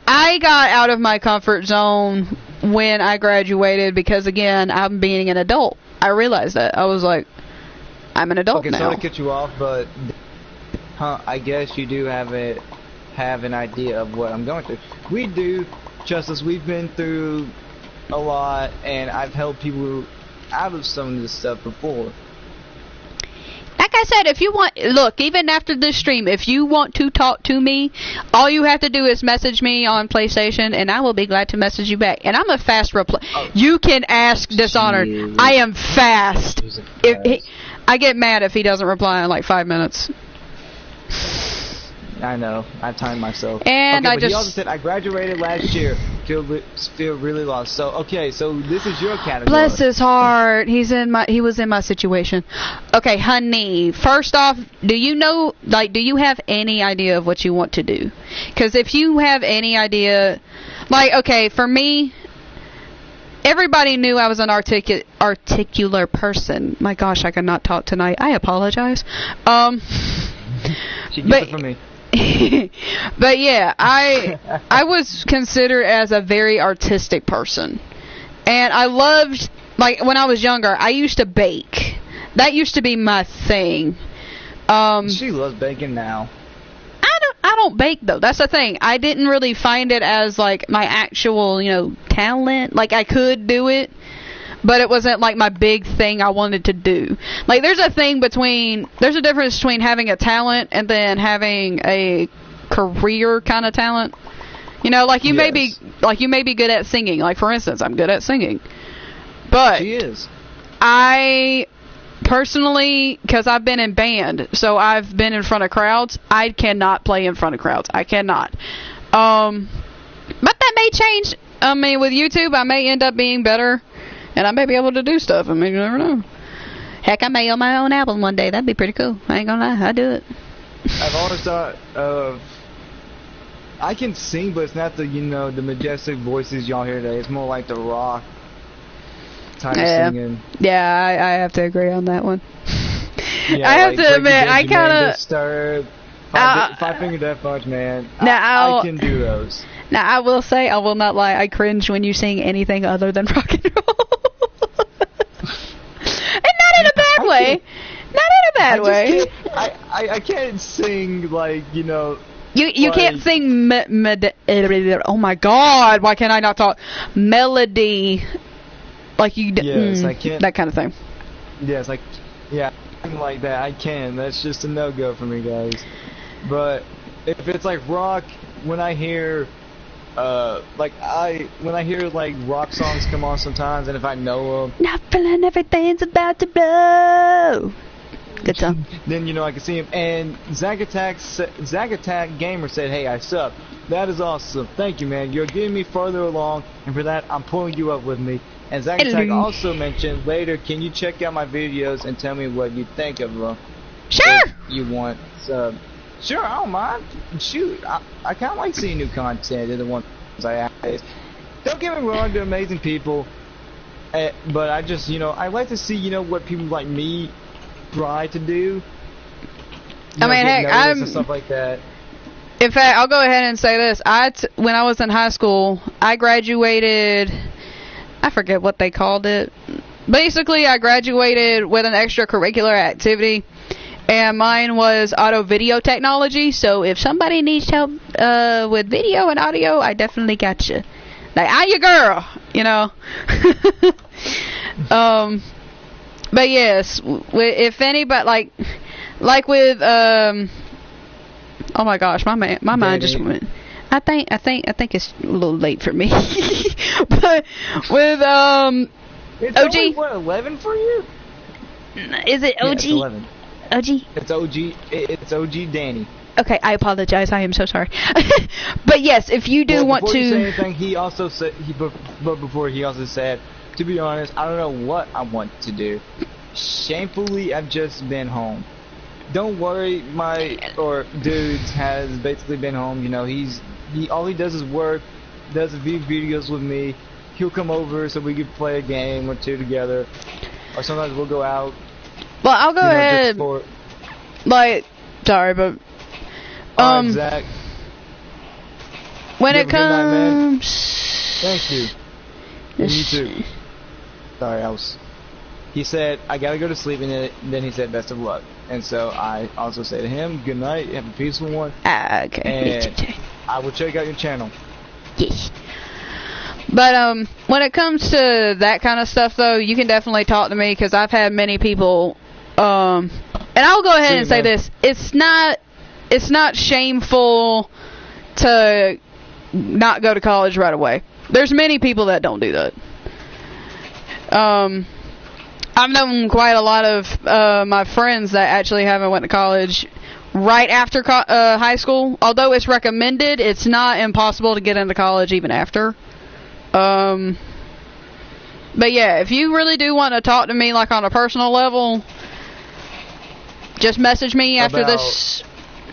I got out of my comfort zone when I graduated, because again, I'm being an adult. I realized that. I was like, I'm an adult now. Okay, sorry to cut you off, but I guess you do have an idea of what I'm going through. We do, Justice. We've been through a lot, and I've helped people out of some of this stuff before. Like I said, if you want, look, even after this stream, if you want to talk to me, all you have to do is message me on PlayStation, and I will be glad to message you back. And I'm a fast reply. You can ask Dishonored. I am fast. I get mad if he doesn't reply in like 5 minutes. I know. I timed myself. And he also said, I graduated last year. Feel really lost. So, okay, so this is your category. Bless his heart. He was in my situation. Okay, honey. First off, do you have any idea of what you want to do? Because if you have any idea, like, okay, for me, everybody knew I was an articular person. My gosh, I cannot talk tonight. I apologize. She gets it from me. But yeah, I was considered as a very artistic person, and I loved, like, when I was younger, I used to bake. That used to be my thing. She loves baking now. I don't bake though. That's the thing. I didn't really find it as like my actual, talent. Like, I could do it, but it wasn't like my big thing I wanted to do. Like, there's a difference between having a talent and then having a career kind of talent. Like you may be good at singing. Like, for instance, I'm good at singing. But she is. I personally, because I've been in band, so I've been in front of crowds, I cannot play in front of crowds. I cannot. But that may change. I mean, with YouTube, I may end up being better, and I may be able to do stuff. I mean, you never know. Heck, I may own my own album one day. That'd be pretty cool. I ain't gonna lie, I'd do it. I've always thought of, I can sing, but it's not the, the majestic voices y'all hear today. It's more like the rock type of singing. Yeah, I have to agree on that one. Yeah, I have to admit, I kind of... Disturbed, Five Finger Death Punch, man. Now, I can do those. Now, I will say, I will not lie, I cringe when you sing anything other than rock and roll. And not in a bad way. Not in a bad way. I can't sing, like, You can't sing oh my god, why can't I not talk? Melody. Like you yes, I can't. That kind of thing. Yes, like like that. I can. That's just a no-go for me, guys. But if it's like rock, when I hear rock songs come on sometimes, and if I know them, not feeling everything's about to blow. Good song. Then I can see him. And Zack Attack Gamer said, "Hey, I suck." That is awesome. Thank you, man. You're getting me further along, and for that, I'm pulling you up with me. And Zack Attack also mentioned later, can you check out my videos and tell me what you think of them? Sure. If you want sure, I don't mind. Shoot, I kind of like seeing new content. They're the ones I ask. Don't get me wrong, they're amazing people. But I just, I like to see, what people like me try to do. I mean, heck, and stuff like that. In fact, I'll go ahead and say this. When I was in high school, I graduated... I forget what they called it. Basically, I graduated with an extracurricular activity, and mine was auto video technology. So if somebody needs help with video and audio, I definitely got you. Like, I'm your girl, But yes, if anybody like with oh my gosh, my mind just went. I think it's a little late for me. But with it's OG. Only, what, 11 for you? Is it OG? Yeah, it's 11. OG. It's OG. It's OG Danny. Okay, I apologize. I am so sorry. But yes, if you do want to. Before you say anything, he also said. But before he also said, to be honest, I don't know what I want to do. Shamefully, I've just been home. Don't worry, dudes has basically been home. All he does is work, does a few videos with me. He'll come over so we could play a game or two together, or sometimes we'll go out. Well, I'll go ahead. Sorry, but Alright, Zach. When it comes, thank you. And you too. Sorry, He said, I gotta go to sleep, and then he said, best of luck. And so I also say to him, good night, have a peaceful one. Okay. And I will check out your channel. Yes. But when it comes to that kind of stuff, though, you can definitely talk to me, because I've had many people, and I'll go ahead and say this, it's not shameful to not go to college right away. There's many people that don't do that. I've known quite a lot of my friends that actually haven't went to college right after high school. Although it's recommended, it's not impossible to get into college even after. But yeah, if you really do want to talk to me like on a personal level, just message me after this.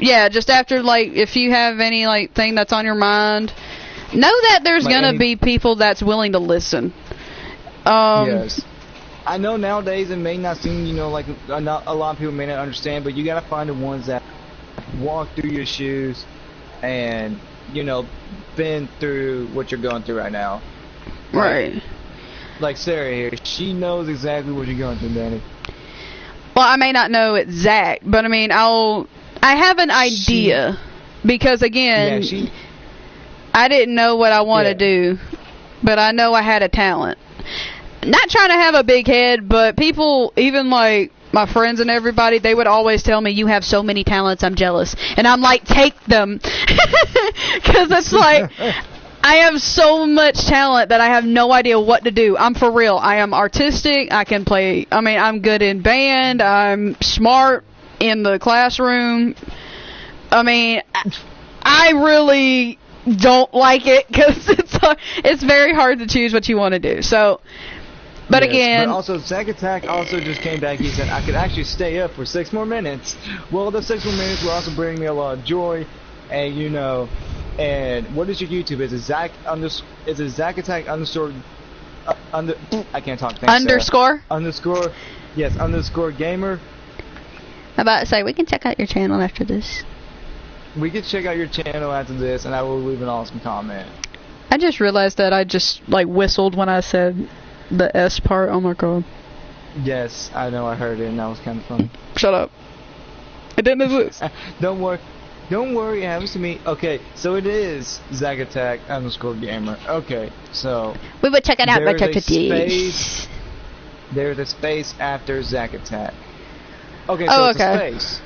Yeah, just after, if you have any thing that's on your mind. Know that there's gonna be people that's willing to listen. Yes. I know nowadays it may not seem, like a lot of people may not understand, but you gotta find the ones that walk through your shoes and, been through what you're going through right now. Right. Like Sarah here, she knows exactly what you're going through, Danny. Well, I may not know exact, but I mean, I have an idea. Because, again, I didn't know what I want to do, but I know I had a talent. Not trying to have a big head, but people, even like my friends and everybody, they would always tell me, you have so many talents, I'm jealous. And I'm like, take them. Because it's like, I have so much talent that I have no idea what to do. I'm for real. I am artistic. I can play, I'm good in band. I'm smart in the classroom. I really don't like it because it's very hard to choose what you want to do. So, but again... But also, Zack Attack also just came back. He said, I could actually stay up for 6 more minutes. Well, the 6 more minutes will also bring me a lot of joy. And, and what is your YouTube? Is it Zack Attack underscore... I can't talk. Thanks, underscore? Sarah. Underscore. Yes, underscore gamer. I'm about to say, we can check out your channel after this. We can check out your channel after this, and I will leave an awesome comment. I just realized that I just, whistled when I said the S part. Oh, my God. Yes, I know. I heard it, and that was kind of funny. Shut up. It didn't exist. Don't worry. Don't worry, it happens to me. Okay, so it is Zack Attack underscore gamer. Okay, so... We would check it out by there's a space after Zack Attack. Okay, so it's a space.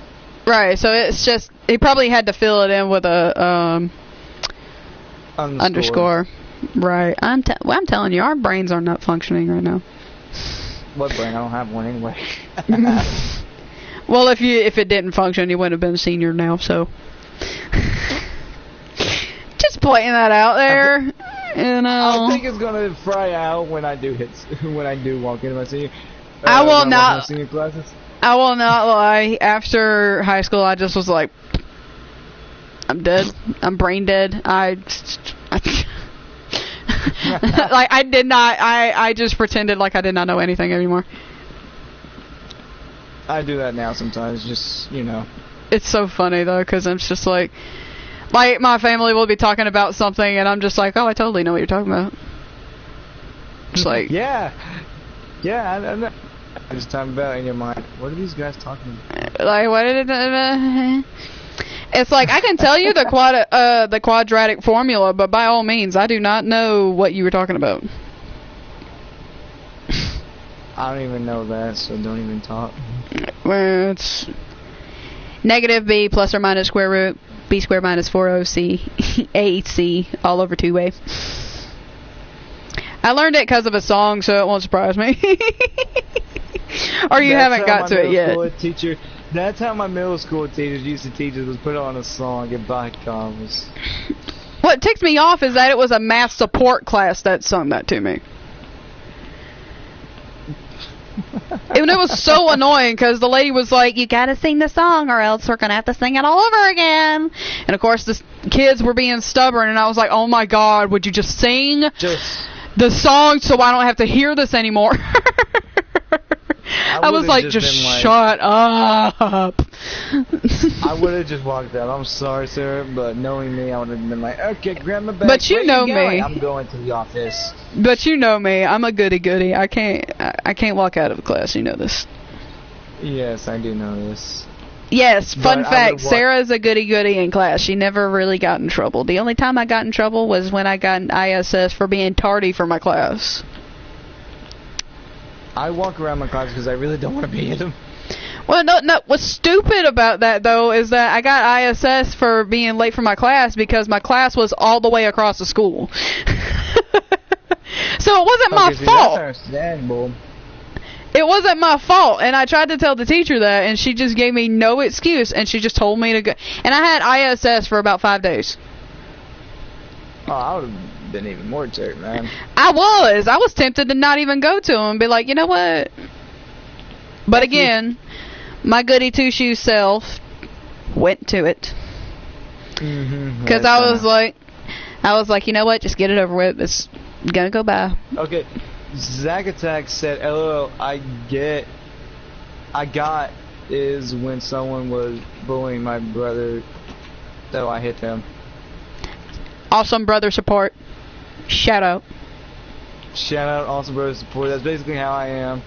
Right, so it's just, he probably had to fill it in with a underscore. Right. I'm telling you, our brains are not functioning right now. What brain? I don't have one anyway. Well, if it didn't function, you wouldn't have been a senior now, so. Just pointing that out there. I think it's gonna fry out when I do walk into my senior. I will not. Senior classes. I will not lie. After high school, I just was like, I'm dead. I'm brain dead. I did not. I just pretended like I did not know anything anymore. I do that now sometimes. Just It's so funny though, because I'm just like my family will be talking about something, and I'm just like, oh, I totally know what you're talking about. It's like yeah. I know. Just talking about in your mind. What are these guys talking about? Like, what did it? It's like, I can tell you the quadratic formula, but by all means, I do not know what you were talking about. I don't even know that, so don't even talk. Well, it's negative b plus or minus square root b squared minus 4ac ac all over 2a. I learned it because of a song, so it won't surprise me. Or you haven't got to it yet. That's how my middle school teachers used to teach us, was put on a song and buy copies. What ticks me off is that it was a math support class that sung that to me. And it was so annoying because the lady was like, you gotta sing the song or else we're gonna have to sing it all over again. And of course the kids were being stubborn, and I was like, oh my God, would you just sing the song so I don't have to hear this anymore? I was like, just shut up. I would have just walked out. I'm sorry, sir, but knowing me, I would have been like, okay, grab my bag. But you know me. I'm going to the office. But you know me. I'm a goody-goody. I can't walk out of class. You know this. Yes, I do know this. Yes, fun fact, Sarah's a goody-goody in class. She never really got in trouble. The only time I got in trouble was when I got an ISS for being tardy for my class. I walk around my class because I really don't want to be in them. Well, no. What's stupid about that, though, is that I got ISS for being late for my class because my class was all the way across the school. So it wasn't my fault. That's understandable. It wasn't my fault, and I tried to tell the teacher that, and she just gave me no excuse, and she just told me to go. And I had ISS for about 5 days. Oh, I would have been even more tired, man. I was tempted to not even go to him and be like, you know what? But again, my goody two-shoes self went to it. Because I was like, you know what? Just get it over with. It's gonna go by. Okay, Zack Attack said, "LOL, I got is when someone was bullying my brother, so I hit them." Awesome brother support. Shout out. Shout out, awesome brother support. That's basically how I am.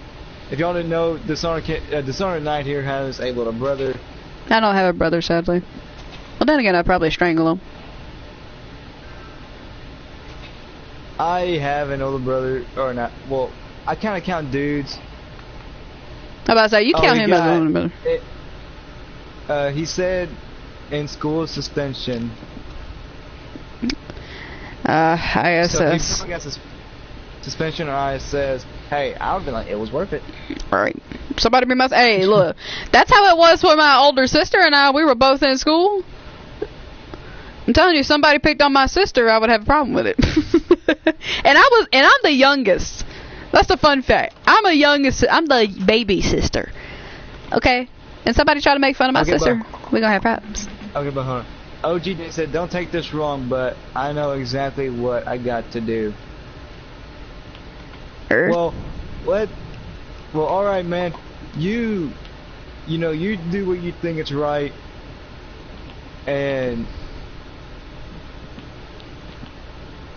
If y'all didn't know, Dishonored Knight here has a little brother. I don't have a brother, sadly. Well, then again, I'd probably strangle him. I have an older brother, or not. Well, I kind of count dudes. How about to say, you count him as an older brother. He said in school suspension. ISS. So if he got suspension or ISS, hey, I would be like, it was worth it. Right. Somebody be my... Hey, look. That's how it was for my older sister and I. We were both in school. I'm telling you, somebody picked on my sister, I would have a problem with it. and I'm the youngest. That's the fun fact. I'm the baby sister. Okay? And somebody tried to make fun of my sister, we're gonna have problems. Okay, but hold on. OG said, don't take this wrong, but I know exactly what I got to do. Well, alright, man. You do what you think is right, and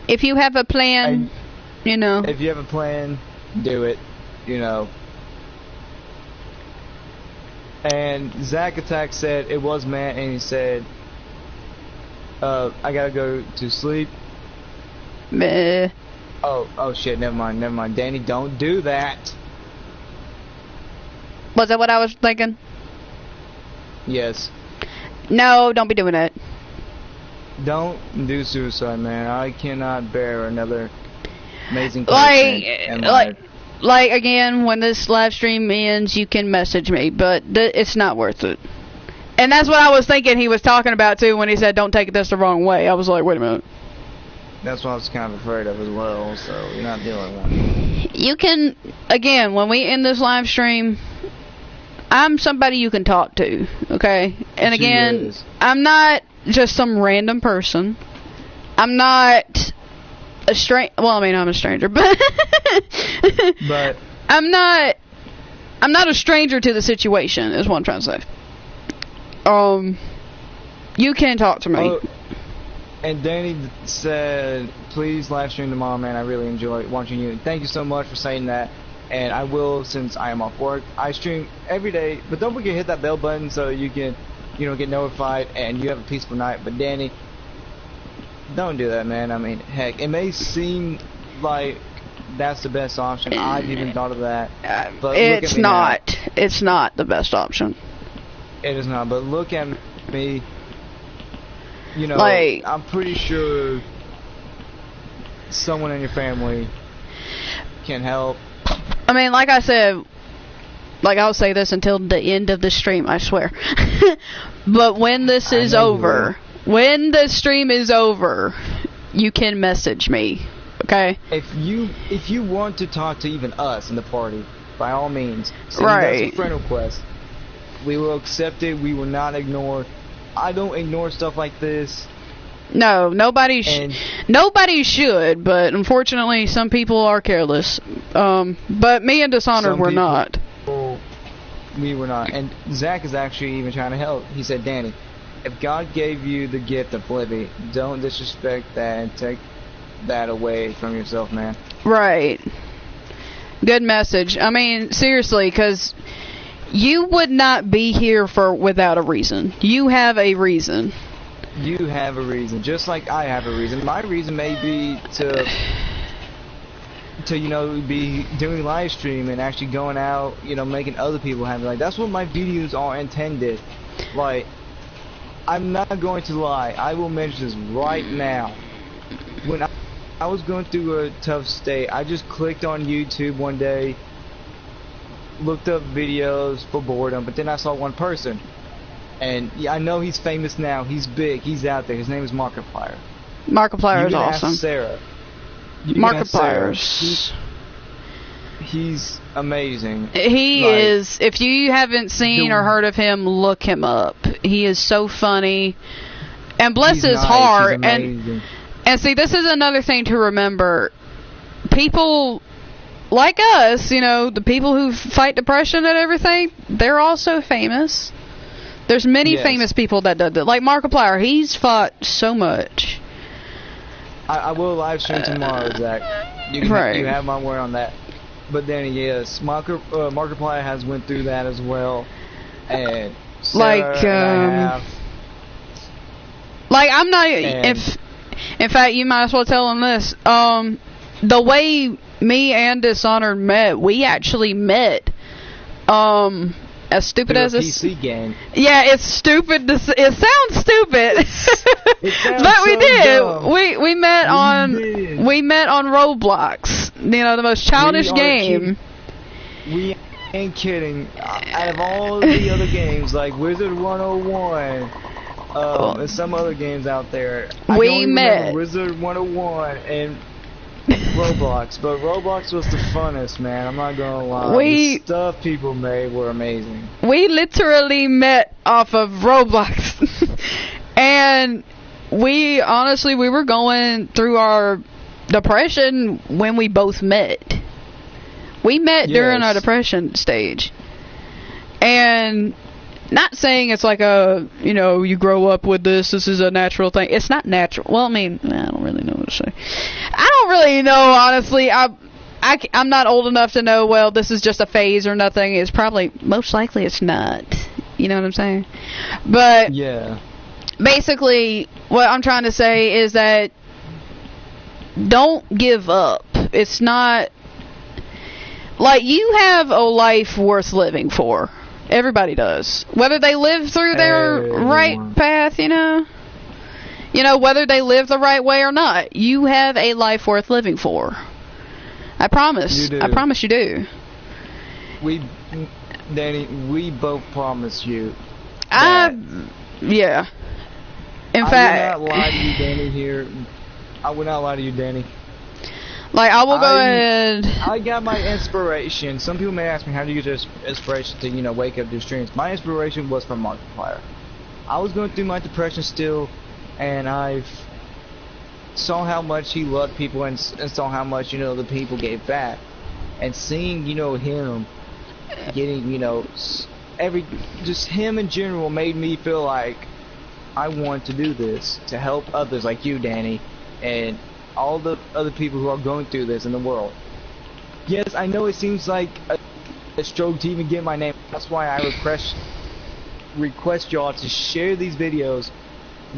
if you have a plan, if you have a plan, do it, And Zack Attack said it was Matt, and he said, I gotta go to sleep. Meh. Oh shit, never mind. Danny, don't do that. Was that what I was thinking? Yes. No, don't be doing that. Don't do suicide, man. I cannot bear another amazing person in life. Like again, when this live stream ends, you can message me, but it's not worth it. And that's what I was thinking he was talking about too when he said, "Don't take this the wrong way." I was like, "Wait a minute." That's what I was kind of afraid of as well. So you're not the only one. You can, again, when we end this live stream, I'm somebody you can talk to, okay? And again, I'm not just some random person. I'm not a stranger. Well, I mean, I'm a stranger, but but I'm not a stranger to the situation. Is what I'm trying to say. You can talk to me. And Danny said, "Please live stream tomorrow, man. I really enjoy watching you. And thank you so much for saying that. And I will, since I am off work. I stream every day, but don't forget to hit that bell button so you can, get notified and you have a peaceful night. But Danny, don't do that, man. I mean, heck, it may seem like that's the best option. I've even thought of that, but it's not. Now. It's not the best option. It is not. But look at me. I'm pretty sure someone in your family can help. I mean, like I said, I'll say this until the end of the stream, I swear. But when this is over, when the stream is over, you can message me, okay? If you want to talk to even us in the party, by all means, send us a friend request. We will accept it. We will not ignore. I don't ignore stuff like this. No, nobody should, but unfortunately some people are careless. But me and Dishonored were not. We were not. And Zach is actually even trying to help. He said, Danny, if God gave you the gift of Libby, don't disrespect that and take that away from yourself, man. Right. Good message. I mean, seriously, because you would not be here without a reason. You have a reason. You have a reason, just like I have a reason. My reason may be to be doing live stream and actually going out, making other people happy. Like, that's what my videos are intended. Like, I'm not going to lie. I will mention this right now. When I was going through a tough state, I just clicked on YouTube one day, looked up videos for boredom, but then I saw one person. And I know he's famous now. He's big. He's out there. His name is Markiplier. Markiplier is awesome. Ask Sarah. Markiplier. He's amazing. He is. If you haven't seen or heard of him, look him up. He is so funny. And bless his heart. And see, this is another thing to remember. People like us, you know, the people who fight depression and everything, they're also famous. There's many famous people that do that. Like Markiplier, he's fought so much. I will live stream tomorrow, Zach. You have my word on that. But then, yes, Markiplier has went through that as well. And Sarah like I'm not. In fact, you might as well tell him this. The way me and Dishonored met, we actually met. As stupid as this PC game. Yeah, it's stupid. It sounds stupid, but we did. Dumb. We met on Roblox. You know, the most childish game. We ain't kidding. Out of all the other games, like Wizard 101, and some other games out there, we met Wizard 101 and Roblox, but Roblox was the funnest, man. I'm not gonna lie. The stuff people made were amazing. We literally met off of Roblox, and we were going through our depression when we both met. We met during our depression stage, and not saying it's like you grow up with this is a natural thing. It's not natural. Well, I mean, I don't really know what to say. I don't really know, honestly. I'm not old enough to know, well, this is just a phase or nothing. It's probably, most likely it's not. You know what I'm saying? But, yeah. Basically, what I'm trying to say is that don't give up. It's not, like, you have a life worth living for. Everybody does. Whether they live through their right path, you know, whether they live the right way or not, you have a life worth living for. I promise. You do. I promise you do. Danny, we both promise you. Yeah. In fact, I would not lie to you, Danny. Here, I would not lie to you, Danny. Like, I will go ahead. I got my inspiration. Some people may ask me, how do you get your inspiration to, wake up, do streams? My inspiration was from Markiplier. I was going through my depression still, and I saw how much he loved people and saw how much, the people gave back. And seeing, him getting, just him in general made me feel like I want to do this to help others like you, Danny, and all the other people who are going through this in the world. Yes, I know it seems like a stroke to even get my name. That's why I request y'all to share these videos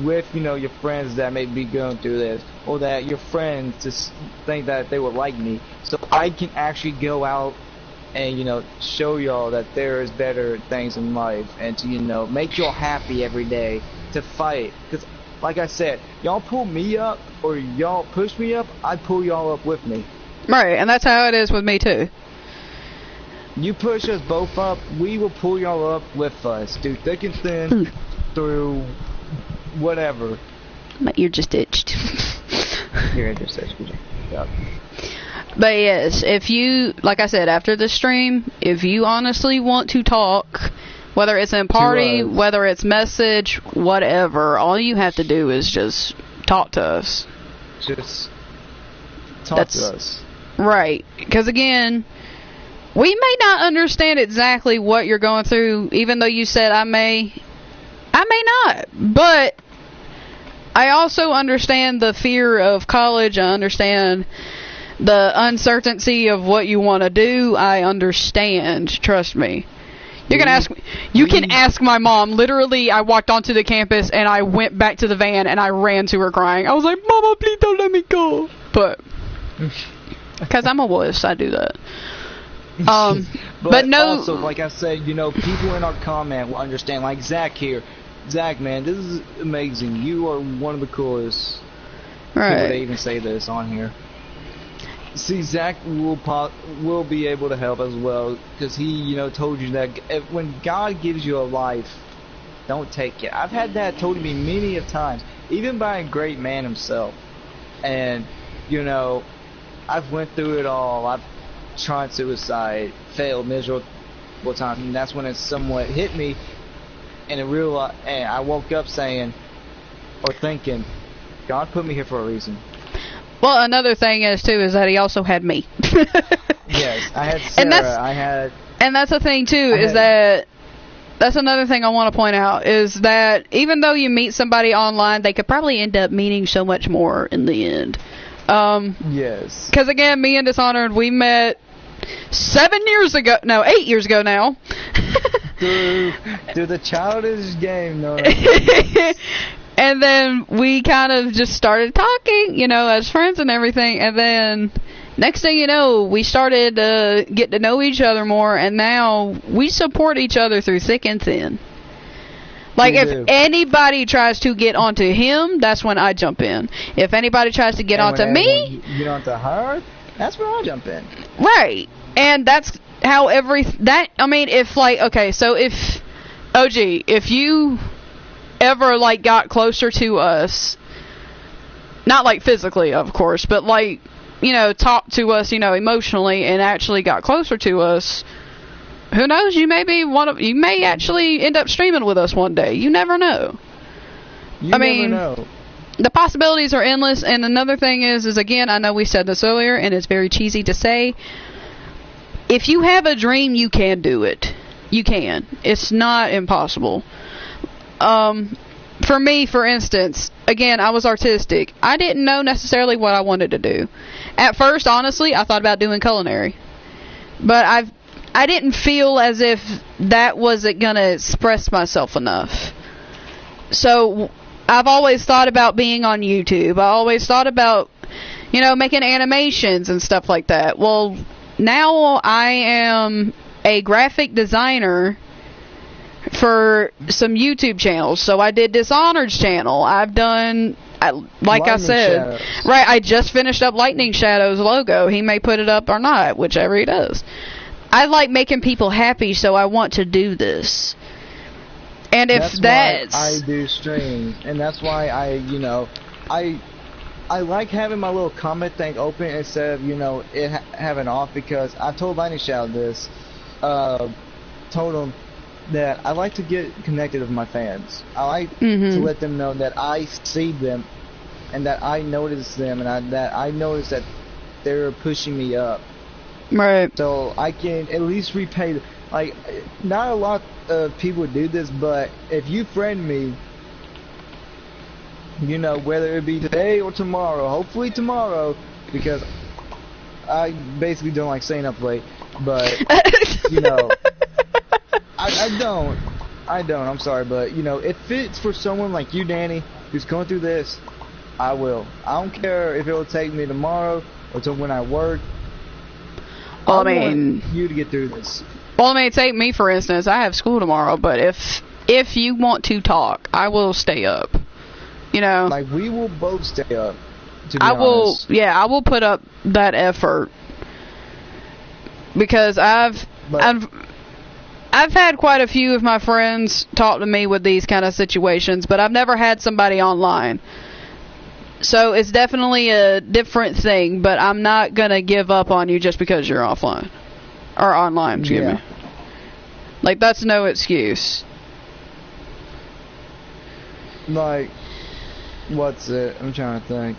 with, your friends that may be going through this, or that your friends just think that they would like me, so I can actually go out and, show y'all that there is better things in life, and to, make y'all happy every day, to fight. Because, like I said, y'all pull me up, or y'all push me up, I pull y'all up with me. Right, and that's how it is with me, too. You push us both up, we will pull y'all up with us. Through thick and thin, through whatever. My ear just itched. Your ear just itched. Yep. But yes, if you, like I said, after the stream, if you honestly want to talk, whether it's in party, whether it's message, whatever, all you have to do is just talk to us. Just talk to us. Right. Because again, we may not understand exactly what you're going through, even though you said I may not. But I also understand the fear of college. I understand the uncertainty of what you want to do. I understand. Trust me. You can ask me. You can ask my mom. Literally, I walked onto the campus and I went back to the van and I ran to her crying. I was like, "Mama, please don't let me go." But because I'm a wuss, I do that. But no. Also, like I said, people in our comment will understand. Like Zach here. Zach, man, this is amazing. You are one of the coolest people to even say this on here. See, Zach will be able to help as well, because he, told you that when God gives you a life, don't take it. I've had that told to me many of times, even by a great man himself. And, I've went through it all. I've tried suicide, failed miserable times, and that's when it somewhat hit me. And I woke up saying, or thinking, God put me here for a reason. Well, another thing is, too, is that he also had me. Yes, I had And Sarah. And that's the thing too, that's another thing I want to point out, is that even though you meet somebody online, they could probably end up meaning so much more in the end. Yes. Because again, me and Dishonored, we met 8 years ago now. through the childish game, no. And then we kind of just started talking, as friends and everything. And then next thing you know, we started to get to know each other more. And now we support each other through thick and thin. Like, if anybody tries to get onto him, that's when I jump in. If anybody tries to get onto me, get onto her, that's where I jump in. Right. And that's how if if you ever, got closer to us, not, physically, of course, but, talked to us, emotionally, and actually got closer to us, who knows, you may actually end up streaming with us one day. You never know. You never know. The possibilities are endless. And another thing is again, I know we said this earlier, and it's very cheesy to say, if you have a dream, you can do it. You can. It's not impossible. For me, for instance, again, I was artistic. I didn't know necessarily what I wanted to do. At first, honestly, I thought about doing culinary. But I didn't feel as if that wasn't going to express myself enough. So I've always thought about being on YouTube. I always thought about, making animations and stuff like that. Well, now I am a graphic designer for some YouTube channels. So I did Dishonored's channel. I've done, I said, Shadows. Right, I just finished up Lightning Shadow's logo. He may put it up or not, whichever he does. I like making people happy, so I want to do this. And if that's why I do streams, and that's why I like having my little comment thing open instead of it having off, because I told Lightning Shadow this, told him that I like to get connected with my fans. I like to let them know that I see them, and that I notice them, and that I notice that they're pushing me up. Right. So I can at least repay. Not a lot of people do this, but if you friend me, whether it be today or tomorrow, hopefully tomorrow, because I basically don't like staying up late, but I don't. I'm sorry, but if it's for someone like you, Danny, who's going through this, I will. I don't care if it will take me tomorrow or till when I work. Well, I want you to get through this. Well, take me for instance. I have school tomorrow, but if you want to talk, I will stay up. We will both stay up. To be honest. I will put up that effort, because I've had quite a few of my friends talk to me with these kind of situations, but I've never had somebody online. So it's definitely a different thing, but I'm not going to give up on you just because you're offline. Or online, excuse me. That's no excuse. What's it? I'm trying to think.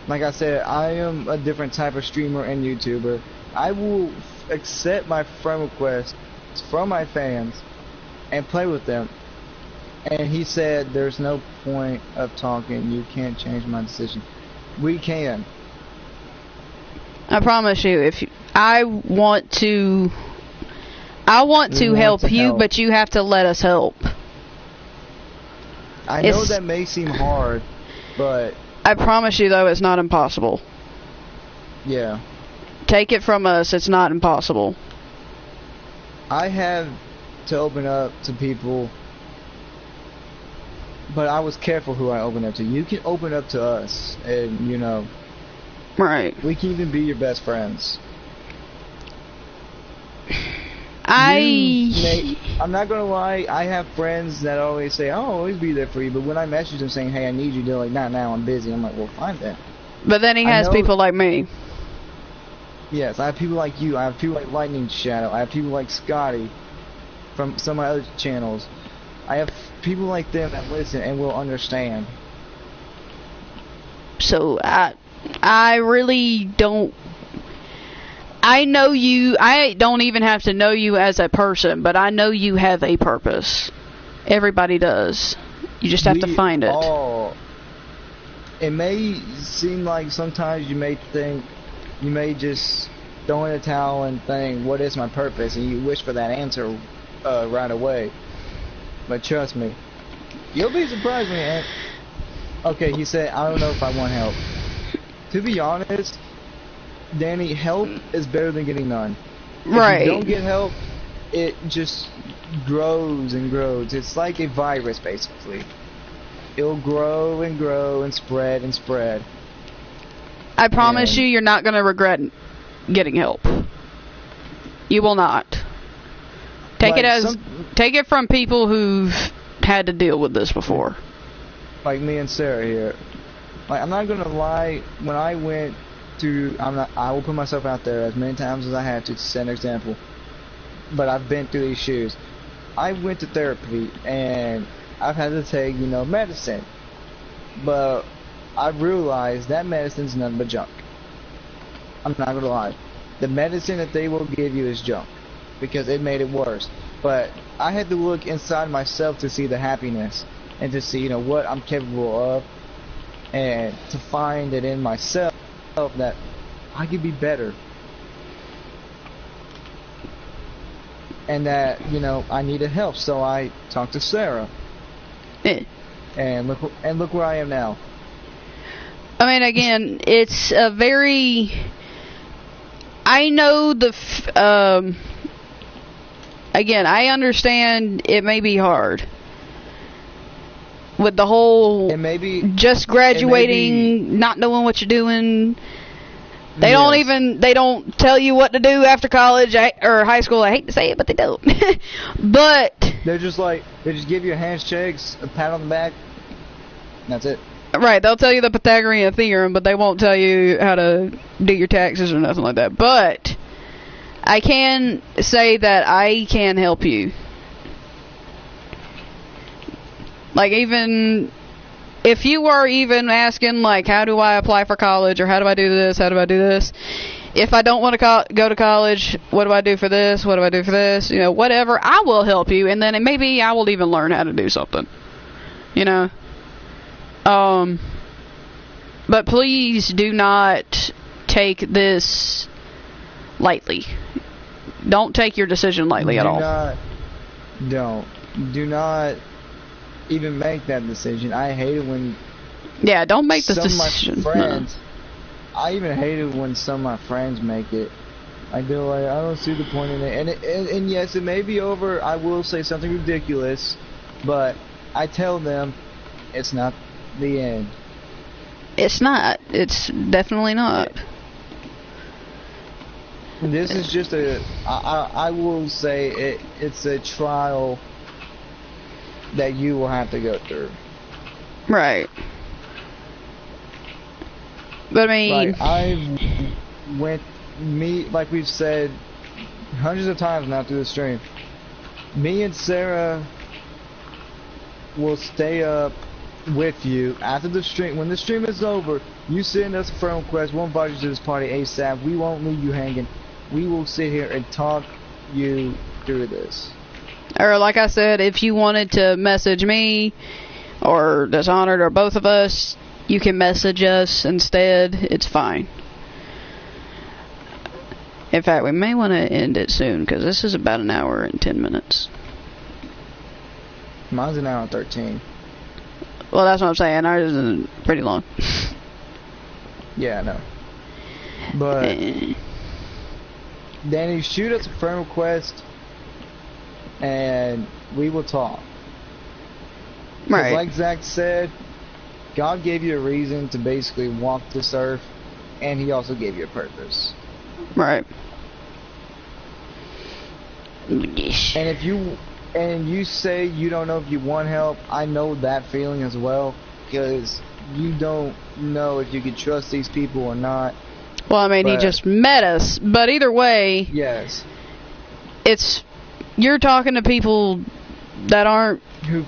Like I said, I am a different type of streamer and YouTuber. I will accept my friend requests from my fans and play with them. And he said, there's no point of talking. You can't change my decision. We can. I promise you, I want to help you, but you have to let us help. I know that may seem hard, but I promise you, though, it's not impossible. Yeah. Take it from us, it's not impossible. I have to open up to people, but I was careful who I open up to. You can open up to us, and right. We can even be your best friends. I'm not gonna lie, I have friends that always say, I'll always be there for you, but when I message them saying, hey, I need you, they're like, not now, I'm busy. I'm like, well, fine then. But then he has people like me. Yes, I have people like you. I have people like Lightning Shadow. I have people like Scotty from some of my other channels. I have people like them that listen and will understand. So I really don't. I know you. I don't even have to know you as a person, but I know you have a purpose. Everybody does. You just have to find it. It may seem like sometimes you may think, you may just throw in a towel and think, what is my purpose? And you wish for that answer right away. But trust me, you'll be surprised when okay, he said, I don't know if I want help. To be honest, Danny, help is better than getting none. Right. If you don't get help, it just grows and grows. It's like a virus, basically. It'll grow and grow and spread and spread. I promise you, you're not going to regret getting help. You will not. Take it from people who've had to deal with this before. Like me and Sarah here. Like, I'm not gonna lie. When I went to, I will put myself out there as many times as I have to set an example. But I've been through these shoes. I went to therapy and I've had to take, medicine. But I realized that medicine's nothing but junk. I'm not gonna lie. The medicine that they will give you is junk because it made it worse. But I had to look inside myself to see the happiness and to see, what I'm capable of, and to find it in myself that I could be better. And that, I needed help, so I talked to Sarah. And look where I am now. I mean, again, it's a very... I know again, I understand it may be hard. With the whole just graduating, not knowing what you're doing. They don't tell you what to do after college or high school. I hate to say it, but they don't. But they just give you a handshakes, a pat on the back, and that's it. Right, they'll tell you the Pythagorean theorem, but they won't tell you how to do your taxes or nothing like that. But I can say that I can help you. Like, even if you were even asking, like, how do I apply for college, or how do I do this, how do I do this? If I don't want to go to college, what do I do for this, what do I do for this? Whatever, I will help you, and then maybe I will even learn how to do something. But please do not take this lightly. Don't take your decision lightly at all. Do not even make that decision. I hate it when... Yeah, don't make this decision. I even hate it when some of my friends make it. I feel like, I don't see the point in it. And yes, it may be over. I will say something ridiculous, but I tell them it's not the end. It's not. It's definitely not. This is just I will say it's a trial that you will have to go through. Right. But I mean... like we've said hundreds of times now through the stream, me and Sarah will stay up with you after the stream. When the stream is over, you send us a friend request, we'll invite you to this party ASAP. We won't leave you hanging. We will sit here and talk you through this. Or like I said, if you wanted to message me or Dishonored or both of us, you can message us instead. It's fine. In fact, we may want to end it soon because this is about an hour and 10 minutes. Mine's an hour and 13. Well, that's what I'm saying. Ours is pretty long. Yeah, I know. But Danny, shoot us a friend request and we will talk. Right. Like Zach said, God gave you a reason to basically walk this earth, and He also gave you a purpose. Right. And you say you don't know if you want help, I know that feeling as well, because you don't know if you can trust these people or not. Well, I mean, he just met us, but either way, yes, you're talking to people that aren't who've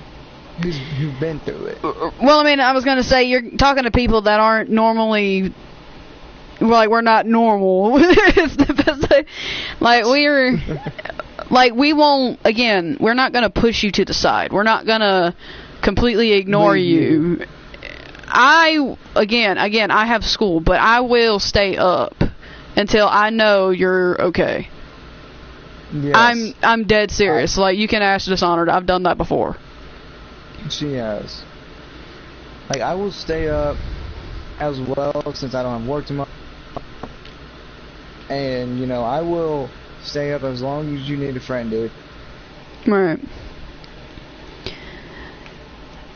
been through it. Well, I mean, I was going to say you're talking to people that aren't normally we're not normal. It's the best thing. Like we won't. Again, we're not gonna push you to the side. We're not gonna completely ignore you. Again, I have school, but I will stay up until I know you're okay. Yes. I'm dead serious. Like, you can ask Dishonored. I've done that before. She has. Like, I will stay up as well since I don't have work tomorrow. And, you know, I will stay up as long as you need a friend, dude. Right.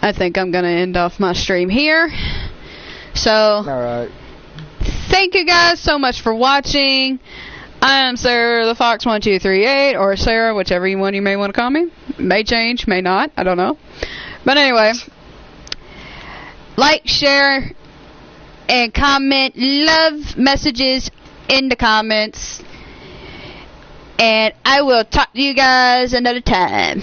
I think I'm going to end off my stream here. So, Alright. thank you guys so much for watching. I am Sarah the Fox 1238, or Sarah, whichever one you may want to call me. May change, may not, I don't know. But anyway, like, share, and comment. Love messages in the comments. And I will talk to you guys another time.